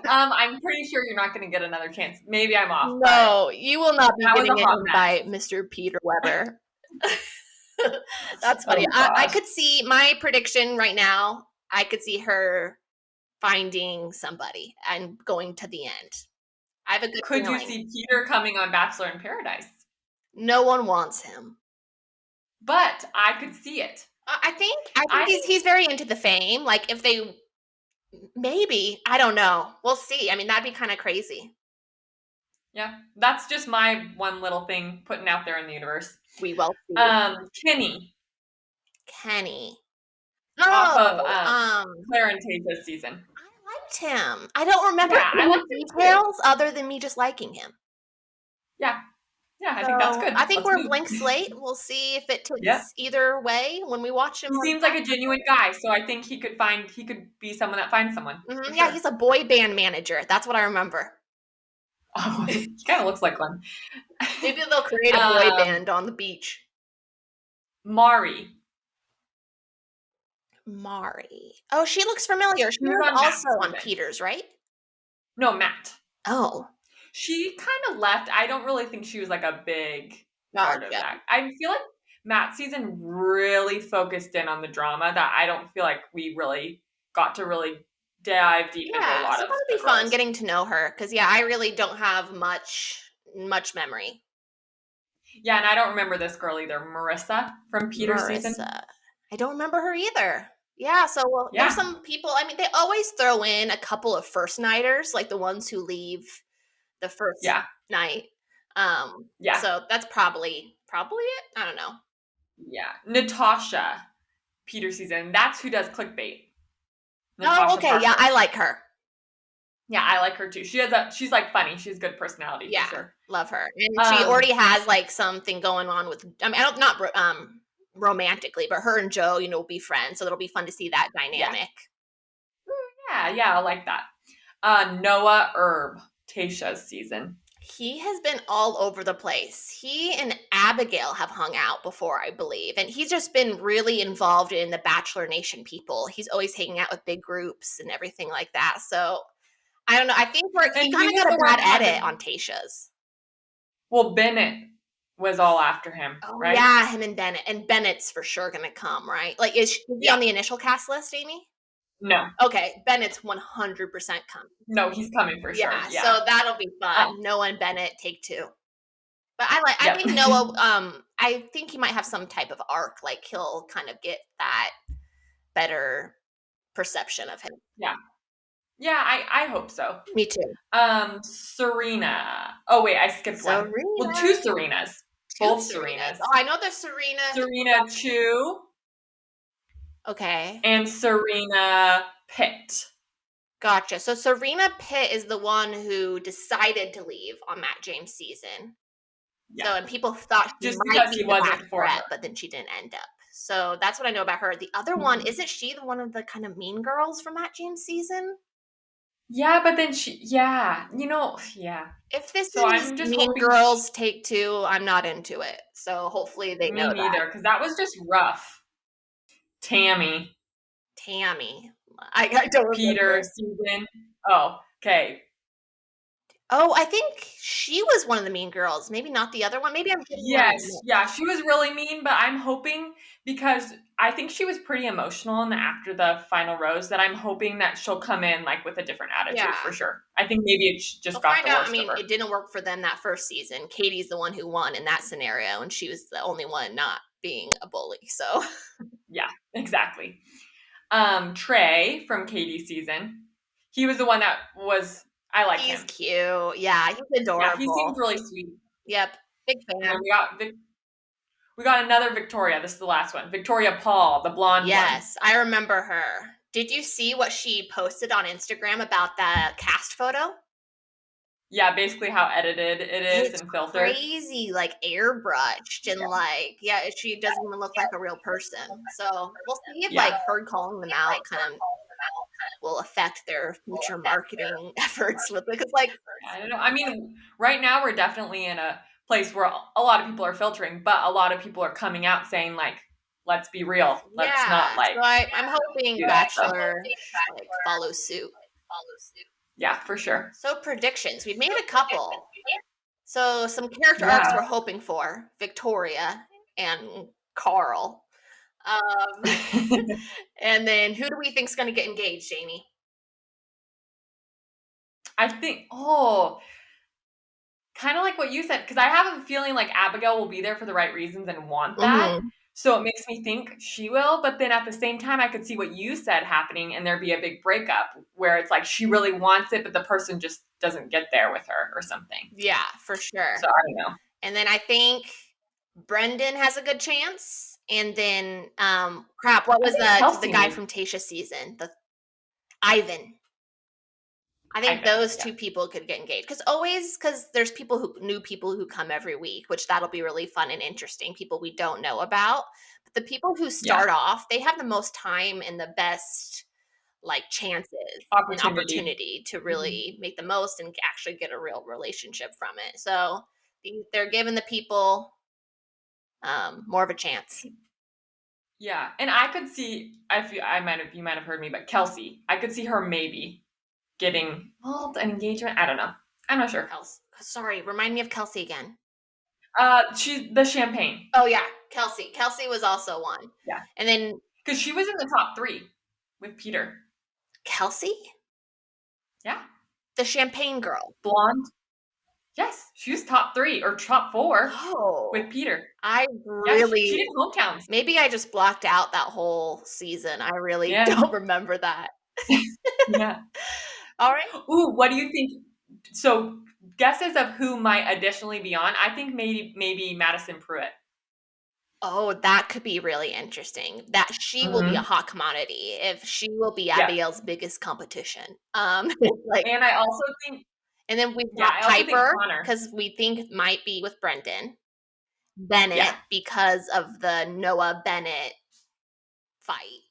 I'm pretty sure you're not going to get another chance. Maybe I'm off, but No, you will not be that was getting a it hot in mess. by Mr. Peter Weber. That's funny. Oh I gosh. could see my prediction right now. I could see her finding somebody and going to the end. I have a good Could you feeling. see Peter coming on Bachelor in Paradise? No one wants him. But I could see it. I think I he's very into the fame. Like if they maybe, I don't know. We'll see. I mean, that'd be kind of crazy. Yeah, that's just my one little thing putting out there in the universe. We will see. Kenny Kenny. off of Oh, Claire and Tasha's season. I liked him. I don't remember Yeah, I any liked him too. details other than me just liking him. Yeah, yeah, I think that's So I good. think Let's we're a move. blank slate. We'll see if it Yeah, takes either way when we watch him he on seems like a genuine guy, so I think he could be someone that finds someone for Yeah, sure. he's a boy band manager. That's what I remember. Oh, he kind of looks like one. Maybe they'll create a boy band on the beach. Mari. Mari. Oh, she looks familiar. She She was was on also Matt's on season. Peters, right? No, Matt. Oh, She kind of left. I don't really think she was like a big part of gotcha. that. I feel like Matt's season really focused in on the drama that I don't feel like we really got to really dive deep into a Yeah, lot so of that'll the be fun girls. getting to know her because yeah, I really don't have much memory. Yeah, and I don't remember this girl either. Marissa from Peter's season. Marissa. I don't remember her either. Yeah, so well, there's Yeah, some people. I mean, they always throw in a couple of first nighters, like the ones who leave the first yeah, night. yeah, So that's probably it. I don't know. yeah. Natasha, Peter's season. That's who does clickbait. Oh, Natasha okay. Yeah, Parker. I like her. Yeah, I like her too. She's like funny. She's good personality for Yeah, sure. love her, and she already has like something going on with. I mean, I don't not romantically, but her and Joe, will be friends, so it'll be fun to see that Yeah, dynamic. yeah, I like that. Noah Herb, Tasha's season. He has been all over the place. He and Abigail have hung out before, I believe, and he's just been really involved in the Bachelor Nation people. He's always hanging out with big groups and everything like that. So I don't know. I think And he he kind of was got a the one bad kind edit of on Tasha's. well, Bennett was all after him, Oh right? yeah, him and Bennett. And Bennett's for sure gonna come, right? Like, is he Yeah. on the initial cast list, Amy? No, Okay, Bennett's 100% coming. no, he's coming for sure. Yeah, Yeah. so that'll be fun. Noah and Bennett take two. But I Yep. think Noah, I think he might have some type of arc. Like he'll kind of get that better perception of him. Yeah. Yeah, I hope so. Me too. Serena. Oh wait, I skipped one. Well, two Serena. Serenas. Two Both Serenas. Serenas. Oh, I know there's Serena. Serena Chu Okay. and Serena Pitt. Gotcha. So Serena Pitt is the one who decided to leave on Matt James' season. Yeah. So, and people thought she Just might because be he the wasn't for her. Bachelorette, but then she didn't end up. So that's what I know about her. The other one, isn't she the one of the kind of mean girls from Matt James' season? Yeah, but then yeah. If this So is I'm just Mean hoping Girls Take Two, I'm not into it. So hopefully they me know that. neither, because that was just rough. Tammy. I don't remember. Peter season. Oh, okay. Oh, I think she was one of the mean girls. Maybe not the other one. Maybe I'm getting Yes, yeah, she was really mean, but I'm hoping because I think she was pretty emotional after the final rose that I'm hoping that she'll come in like with a different attitude for sure. I think maybe it just we'll got find the out. worst I mean, of her. it didn't work for them that first season. Katie's the one who won in that scenario, and she was the only one not being a bully. So Yeah. Exactly. Trey from Katie's season. He was the one that was, I like him. He's cute. Yeah, he's adorable. Yeah, he seems really sweet. Yep. Big fan. And then we got another Victoria. This is the last one. Victoria Paul, the blonde one. Yes, I remember her. Did you see what she posted on Instagram about the cast photo? Yeah, basically how edited it is and filtered. Crazy, like airbrushed and like, yeah, she doesn't even look like a real person. So we'll see if like her calling them out kind of will affect their future marketing efforts with it. Because like, I don't know. I mean, right now we're definitely in a place where a lot of people are filtering, but a lot of people are coming out saying like, let's be real. Let's not like. So I'm hoping Bachelor like follows suit. Yeah, for sure. So predictions. We've made a couple. So some character arcs we're hoping for. Victoria and Carl. And then who do we think is going to get engaged, Jamie? I think, kind of like what you said, because I have a feeling like Abigail will be there for the right reasons and want that. Mm-hmm. So it makes me think she will, but then at the same time, I could see what you said happening and there'd be a big breakup where it's like she really wants it, but the person just doesn't get there with her or something. Yeah, for sure. So I don't know. And then I think Brendan has a good chance. And then, what was the guy from Tayshia's season? Ivan. I think those two people could get engaged because there's new people who come every week, which that'll be really fun and interesting. People we don't know about, but the people who start off, they have the most time and the best like chances and opportunity to really make the most and actually get a real relationship from it. So they're giving the people more of a chance. Yeah, and I could see. You might have heard me, but Kelsey, I could see her maybe getting an engagement. I don't know. I'm not sure. Sorry, remind me of Kelsey again. She's the champagne. Oh yeah, Kelsey. Kelsey was also one. Yeah, and then because she was in the top 3 with Peter. Kelsey? Yeah, the champagne girl, blonde. Yes, she was top 3 or top 4 with Peter. I really she did hometowns. Maybe I just blocked out that whole season. I really don't remember that. Yeah. All right. Ooh, what do you think? So guesses of who might additionally be on. I think maybe Madison Pruitt. Oh, that could be really interesting. That she will be a hot commodity if she will be Abigail's biggest competition. And I also think. And then we've got Piper because we think it might be with Brendan. Bennett because of the Noah Bennett fight.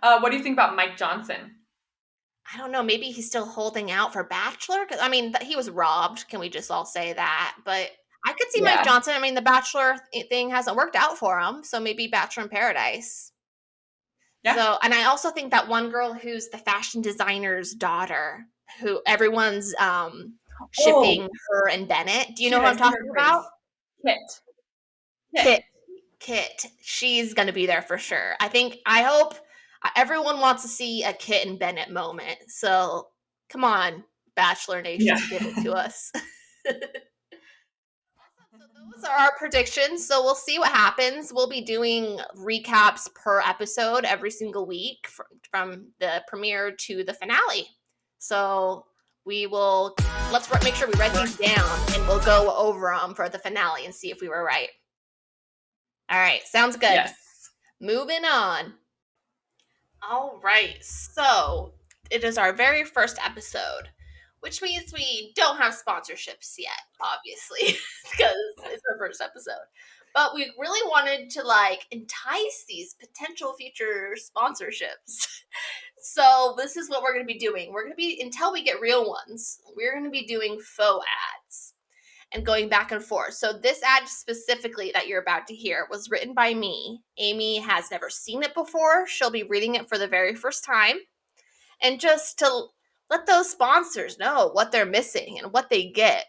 What do you think about Mike Johnson? I don't know. Maybe he's still holding out for Bachelor. I mean, he was robbed. Can we just all say that? But I could see Mike Johnson. I mean, the Bachelor thing hasn't worked out for him. So maybe Bachelor in Paradise. Yeah. So, and I also think that one girl who's the fashion designer's daughter, who everyone's shipping her and Bennett. Do you know who I'm talking about? Kit. She's going to be there for sure. I hope everyone wants to see a Kit and Bennett moment. So come on, Bachelor Nation, give it to us. So those are our predictions. So we'll see what happens. We'll be doing recaps per episode every single week from the premiere to the finale. So let's make sure we write these down and we'll go over them for the finale and see if we were right. All right. Sounds good. Yes. Moving on. All right. So it is our very first episode, which means we don't have sponsorships yet, obviously, because it's our first episode. But we really wanted to entice these potential future sponsorships. So this is what we're going to be doing. We're going to be, until we get real ones, we're going to be doing faux ads and going back and forth. So this ad specifically that you're about to hear was written by me. Amy has never seen it before. She'll be reading it for the very first time. And just to let those sponsors know what they're missing and what they get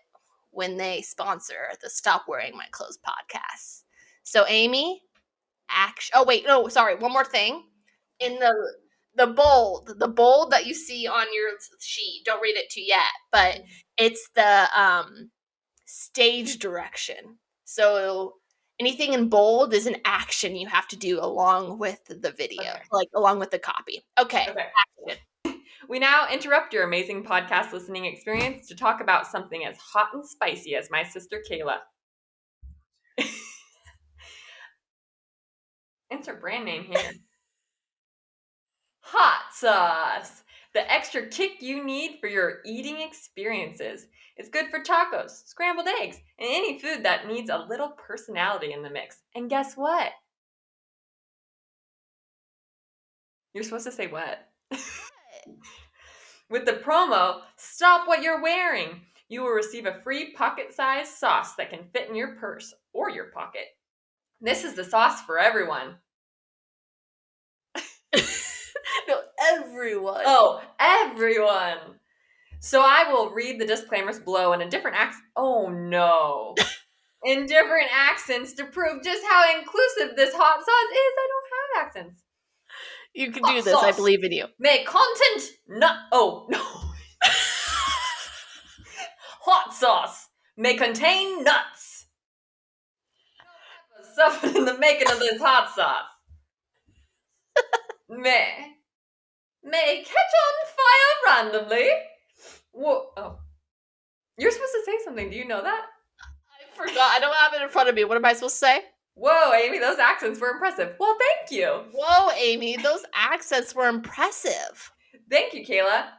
when they sponsor the Stop Wearing My Clothes podcast. So Amy, one more thing. In the bold that you see on your sheet, don't read it to yet, but it's the stage direction. So Anything in bold is an action you have to do along with the video, like along with the copy. Okay. We now interrupt your amazing podcast listening experience to talk about something as hot and spicy as my sister Kayla. Insert brand name here. Hot sauce. The extra kick you need for your eating experiences. It's good for tacos, scrambled eggs, and any food that needs a little personality in the mix. And guess what? You're supposed to say what? With the promo, Stop What You're Wearing, you will receive a free pocket-sized sauce that can fit in your purse or your pocket. This is the sauce for everyone. No, everyone. Oh, everyone. So I will read the disclaimers below in a different accent. Oh no. In different accents to prove just how inclusive this hot sauce is. I don't have accents. You can do this. Sauce. I believe in you. May content not. Oh no. Hot sauce may contain nuts. No pepper suffered in the making of this hot sauce. May catch on fire randomly. Whoa. Oh. You're supposed to say something. Do you know that? I forgot. I don't have it in front of me. What am I supposed to say? Whoa, Amy, those accents were impressive. Well, thank you. Whoa, Amy, those accents were impressive. Thank you, Kayla.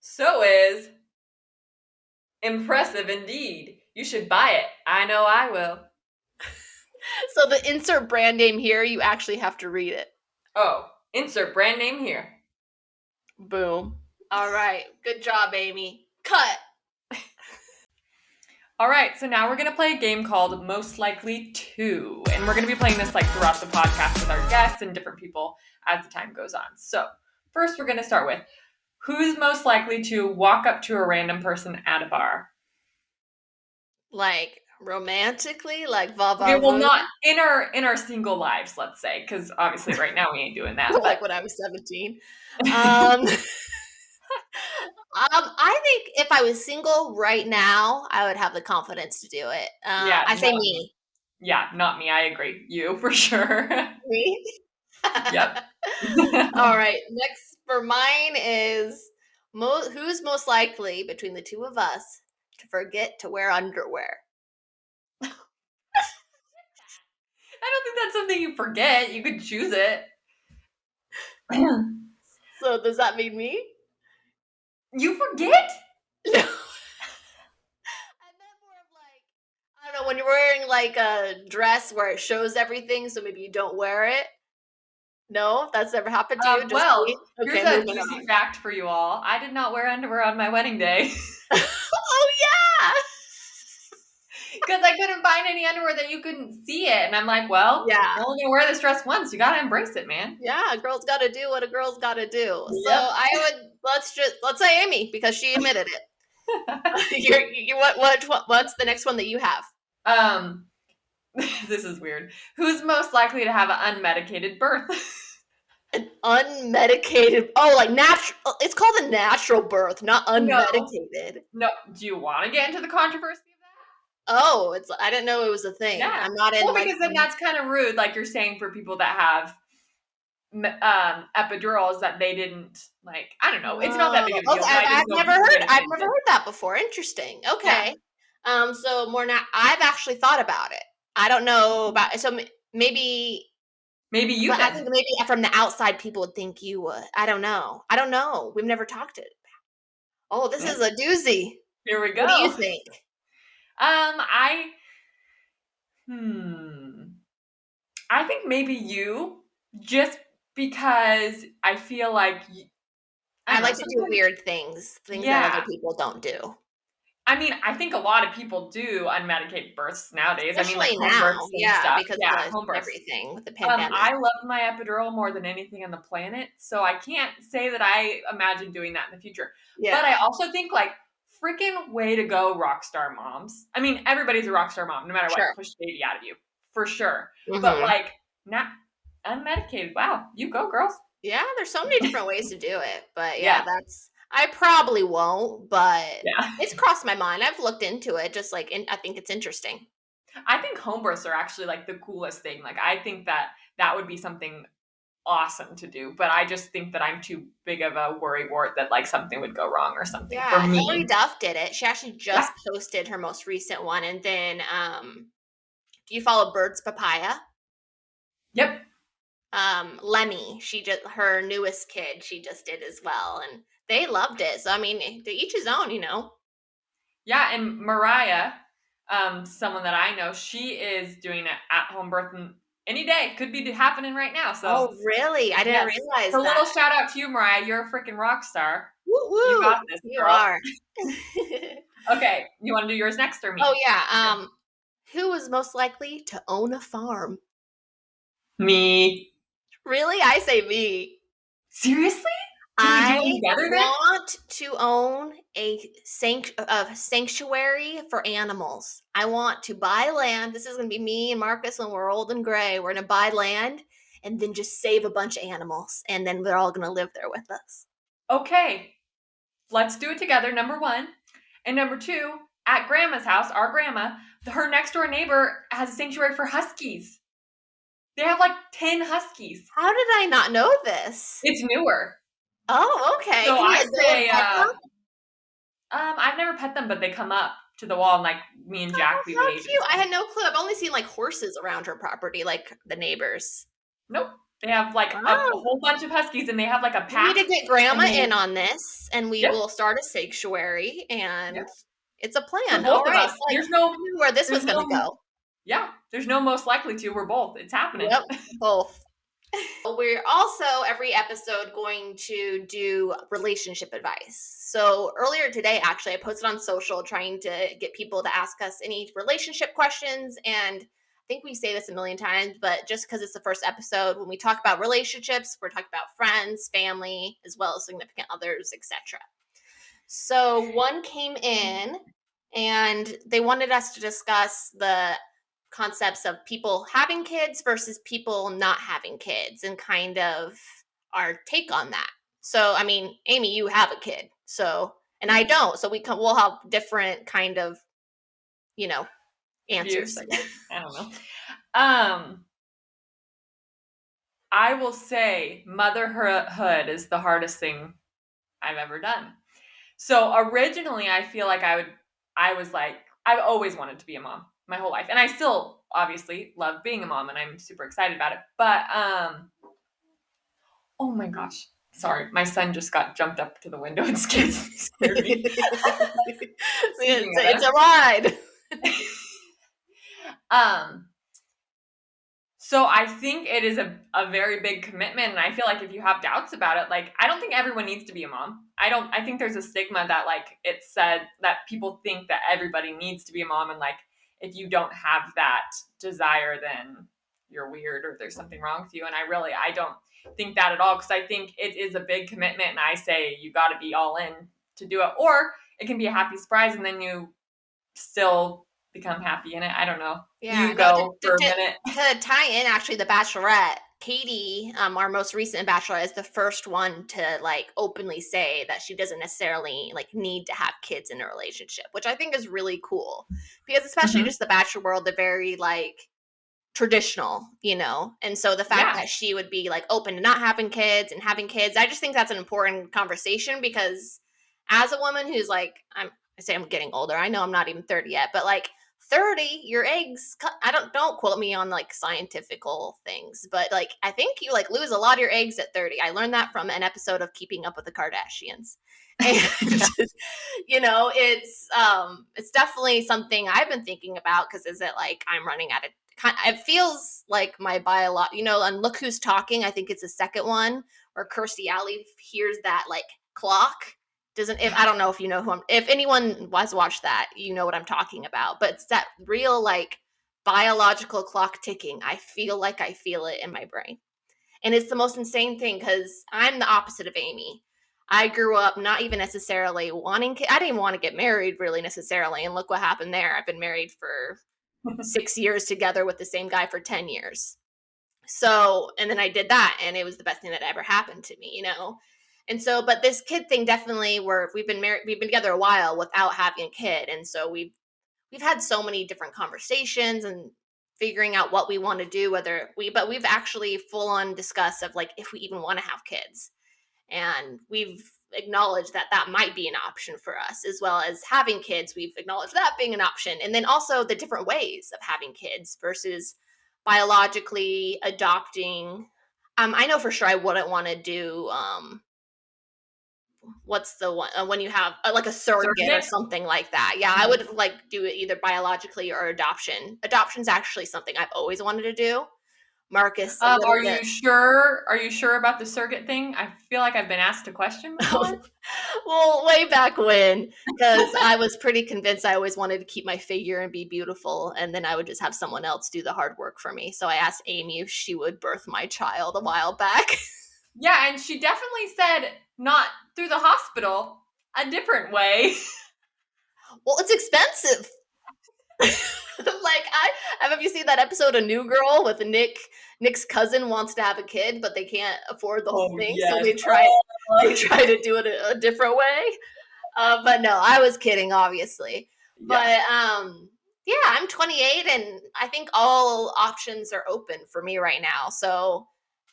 So is impressive indeed. You should buy it. I know I will. So the insert brand name here, you actually have to read it. Oh, insert brand name here. Boom. All right. Good job, Amy. Cut. All right, so now we're going to play a game called Most Likely To, and we're going to be playing this like throughout the podcast with our guests and different people as the time goes on. So first we're going to start with, who's most likely to walk up to a random person at a bar? Like romantically, like va va. Okay, well, not in our single lives, let's say, because obviously right now we ain't doing that. Like when I was 17. I think if I was single right now, I would have the confidence to do it. Yeah, I say me. Yeah, not me. I agree. You, for sure. Me? Yep. All right. Next for mine is who's most likely between the two of us to forget to wear underwear? I don't think that's something you forget. You could choose it. So does that mean me? You forget? No. I meant more of like, I don't know, when you're wearing like a dress where it shows everything, so maybe you don't wear it. No, that's never happened to you. Here's a juicy fact for you all. I did not wear underwear on my wedding day. Oh yeah. Because I couldn't find any underwear that you couldn't see it. And I'm like, well, yeah, you're only gonna wear this dress once. You gotta embrace it, man. Yeah, a girl's gotta do what a girl's gotta do. Yep. So I would let's say Amy, because she admitted it. What's the next one that you have? This is weird. Who's most likely to have an unmedicated birth? An unmedicated, like natural. It's called a natural birth, not unmedicated. No. Do you want to get into the controversy? Oh, I didn't know it was a thing. Yeah. I'm not in. Well, because then that's kind of rude. Like you're saying for people that have epidurals that they didn't like. I don't know. It's not that big of a deal. I've never heard that before. Interesting. Okay. Yeah. So more now. I've actually thought about it. I don't know about. So maybe you. But I think maybe from the outside people would think you would. I don't know. We've never talked it. Oh, this is a doozy. Here we go. What do you think? I think maybe you, just because I feel like I like to do weird things that other people don't do. I mean, I think a lot of people do unmedicated births nowadays. Especially home births and stuff. Because of everything with the pandemic. I love my epidural more than anything on the planet, so I can't say that I imagine doing that in the future. Yeah. But I also think like, freaking way to go, rock star moms. I mean, everybody's a rock star mom, no matter what, push the baby out of you, for sure. Mm-hmm. But like, not unmedicated. Wow, you go, girls. Yeah, there's so many different ways to do it. But I probably won't, but it's crossed my mind. I've looked into it, just like, I think it's interesting. I think home births are actually like the coolest thing. Like I think that would be something awesome to do, but I just think that I'm too big of a worry wart that like something would go wrong or something for Yeah, Hillary me. Duff did it. She actually Yeah. just posted her most recent one, and then do you follow Bird's Papaya? Yep. Lemmy, she just her newest kid, she just did as well, and they loved it. So I mean, to each his own, you know. Yeah, and Mariah, someone that I know, she is doing an at-home birth any day. Could be happening right now. So Oh, really? I didn't yes. realize So a that. little shout out to you, Mariah. You're a freaking rock star. Woo You woo! got this, You girl. are. Okay. You want to do yours next or Oh me? yeah. Who is most likely to own a farm? Me. Really? I say me. Seriously? Can we do I them together then? want to own a sanctuary for animals. I want to buy land. This is going to be me and Marcus when we're old and gray. We're going to buy land and then just save a bunch of animals, and then they're all going to live there with us. Okay. Let's do it together, number one. And number two, at grandma's house, our grandma, her next door neighbor has a sanctuary for huskies. They have like 10 huskies. How did I not know this? It's newer. Oh, okay. So Can you I go and say, pet them? I've never pet them, but they come up to the wall and like me and Oh, Jack, we how wave and cute. I stuff. had no clue. I've only seen like horses around her property, like the neighbors. Nope. They have like a Wow. whole bunch of huskies and they have like a We need pack to get and grandma they, in on this, and we yep, will start a sanctuary, yep. and it's a For plan. All both of right. us. So I knew where this was going to go. Yeah, there's no most likely to. We're both. It's happening. Yep, both. We're also every episode going to do relationship advice. So earlier today, actually, I posted on social trying to get people to ask us any relationship questions. And I think we say this a million times, but just because it's the first episode, when we talk about relationships, we're talking about friends, family, as well as significant others, etc. So one came in and they wanted us to discuss the concepts of people having kids versus people not having kids and kind of our take on that. So, I mean, Amy, you have a kid. So, and I don't. So we'll have different kind of, you know, Views, answers. I guess. I don't know. Um, I will say motherhood is the hardest thing I've ever done. So originally I feel like I was like, I've always wanted to be a mom my whole life. And I still obviously love being a mom and I'm super excited about it. But oh my gosh. Sorry, my son just got jumped up to the window and scared me. Speaking of It's a ride. um So I think it is a very big commitment. And I feel like if you have doubts about it, like I don't think everyone needs to be a mom. I think there's a stigma that like it said that people think that everybody needs to be a mom and like if you don't have that desire, then you're weird or there's something wrong with you. And I don't think that at all because I think it is a big commitment and I say you gotta be all in to do it. Or it can be a happy surprise and then you still become happy in it. I don't know. Yeah, You no, go for a minute. to tie in actually the Bachelorette, Katie, our most recent Bachelorette, is the first one to like openly say that she doesn't necessarily like need to have kids in a relationship, which I think is really cool because especially Mhm. just the Bachelor world, they're very like traditional, you know, and so the fact Yeah. that she would be like open to not having kids and having kids, I just think that's an important conversation because as a woman who's like I say I'm getting older, I know I'm not even 30 yet, but like 30 your eggs I don't quote me on like scientifical things, but like I think you like lose a lot of your eggs at 30. I learned that from an episode of Keeping Up with the Kardashians. And Yeah. you know, it's definitely something I've been thinking about because is it like I'm running out of it feels like my you know, and Look Who's Talking, I think it's the second one where Kirstie Alley hears that like clock doesn't if I don't know if you know if anyone has watched that, you know what I'm talking about, but it's that real like biological clock ticking. I feel like I feel it in my brain. And it's the most insane thing because I'm the opposite of Amy. I grew up not even necessarily wanting I didn't even want to get married really necessarily, and look what happened there. I've been married for 6 years together with the same guy for 10 years. So, and then I did that and it was the best thing that ever happened to me, you know? And so, but this kid thing definitely where we've been married, we've been together a while without having a kid. And so we've had so many different conversations and figuring out what we want to do, but we've actually full on discussed of like if we even want to have kids. And we've acknowledged that that might be an option for us, as well as having kids. We've acknowledged that being an option. And then also the different ways of having kids versus biologically adopting. I know for sure I wouldn't want to do what's the one when you have like a surrogate or something like that. Yeah, I would like do it either biologically or adoption. Adoption's actually something I've always wanted to do. Marcus a little Are bit. you sure? Are you sure about the surrogate thing? I feel like I've been asked a question before. Well, way back when, because I was pretty convinced I always wanted to keep my figure and be beautiful, and then I would just have someone else do the hard work for me. So I asked Amy if she would birth my child a while back. Yeah, and she definitely said not through the hospital, a different way. Well, it's expensive. Like have you seen that episode of New Girl with Nick? Nick's cousin wants to have a kid, but they can't afford the whole thing, so Yes. they try to do it a different way. But no, I was kidding, obviously. But yeah, I'm 28, and I think all options are open for me right now. So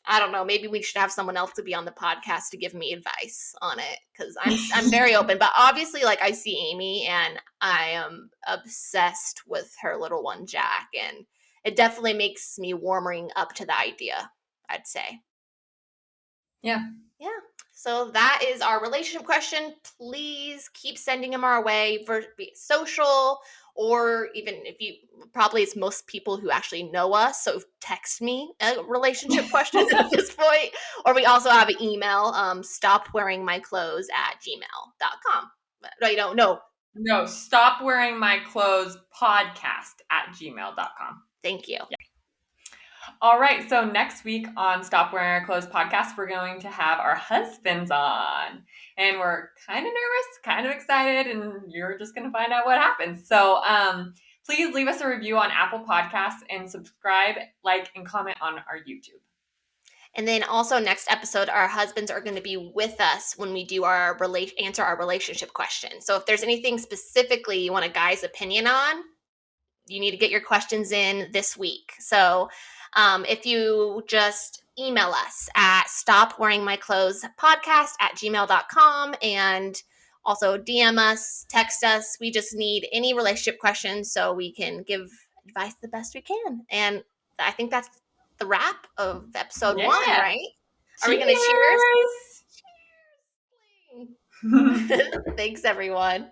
I don't know. Maybe we should have someone else to be on the podcast to give me advice on it, because I'm very open. But obviously, like I see Amy, and I am obsessed with her little one Jack, and it definitely makes me warming up to the idea, I'd say. Yeah. Yeah. So that is our relationship question. Please keep sending them our way, be it social, or even if you probably it's most people who actually know us. So text me a relationship question at this point. Or we also have an email, stopwearingmyclothes@gmail.com. No, you don't know. No, stop wearing my clothes podcast@gmail.com. Thank you. Yeah. All right. So next week on Stop Wearing Our Clothes podcast, we're going to have our husbands on. And we're kind of nervous, kind of excited, and you're just going to find out what happens. So please leave us a review on Apple Podcasts and subscribe, like, and comment on our YouTube. And then also next episode, our husbands are going to be with us when we do our answer our relationship question. So if there's anything specifically you want a guy's opinion on, you need to get your questions in this week. So if you just email us at stopwearingmyclothespodcast@gmail.com and also DM us, text us. We just need any relationship questions so we can give advice the best we can. And I think that's the wrap of episode 1, right? Are we going to cheers? Cheers! Thanks, everyone.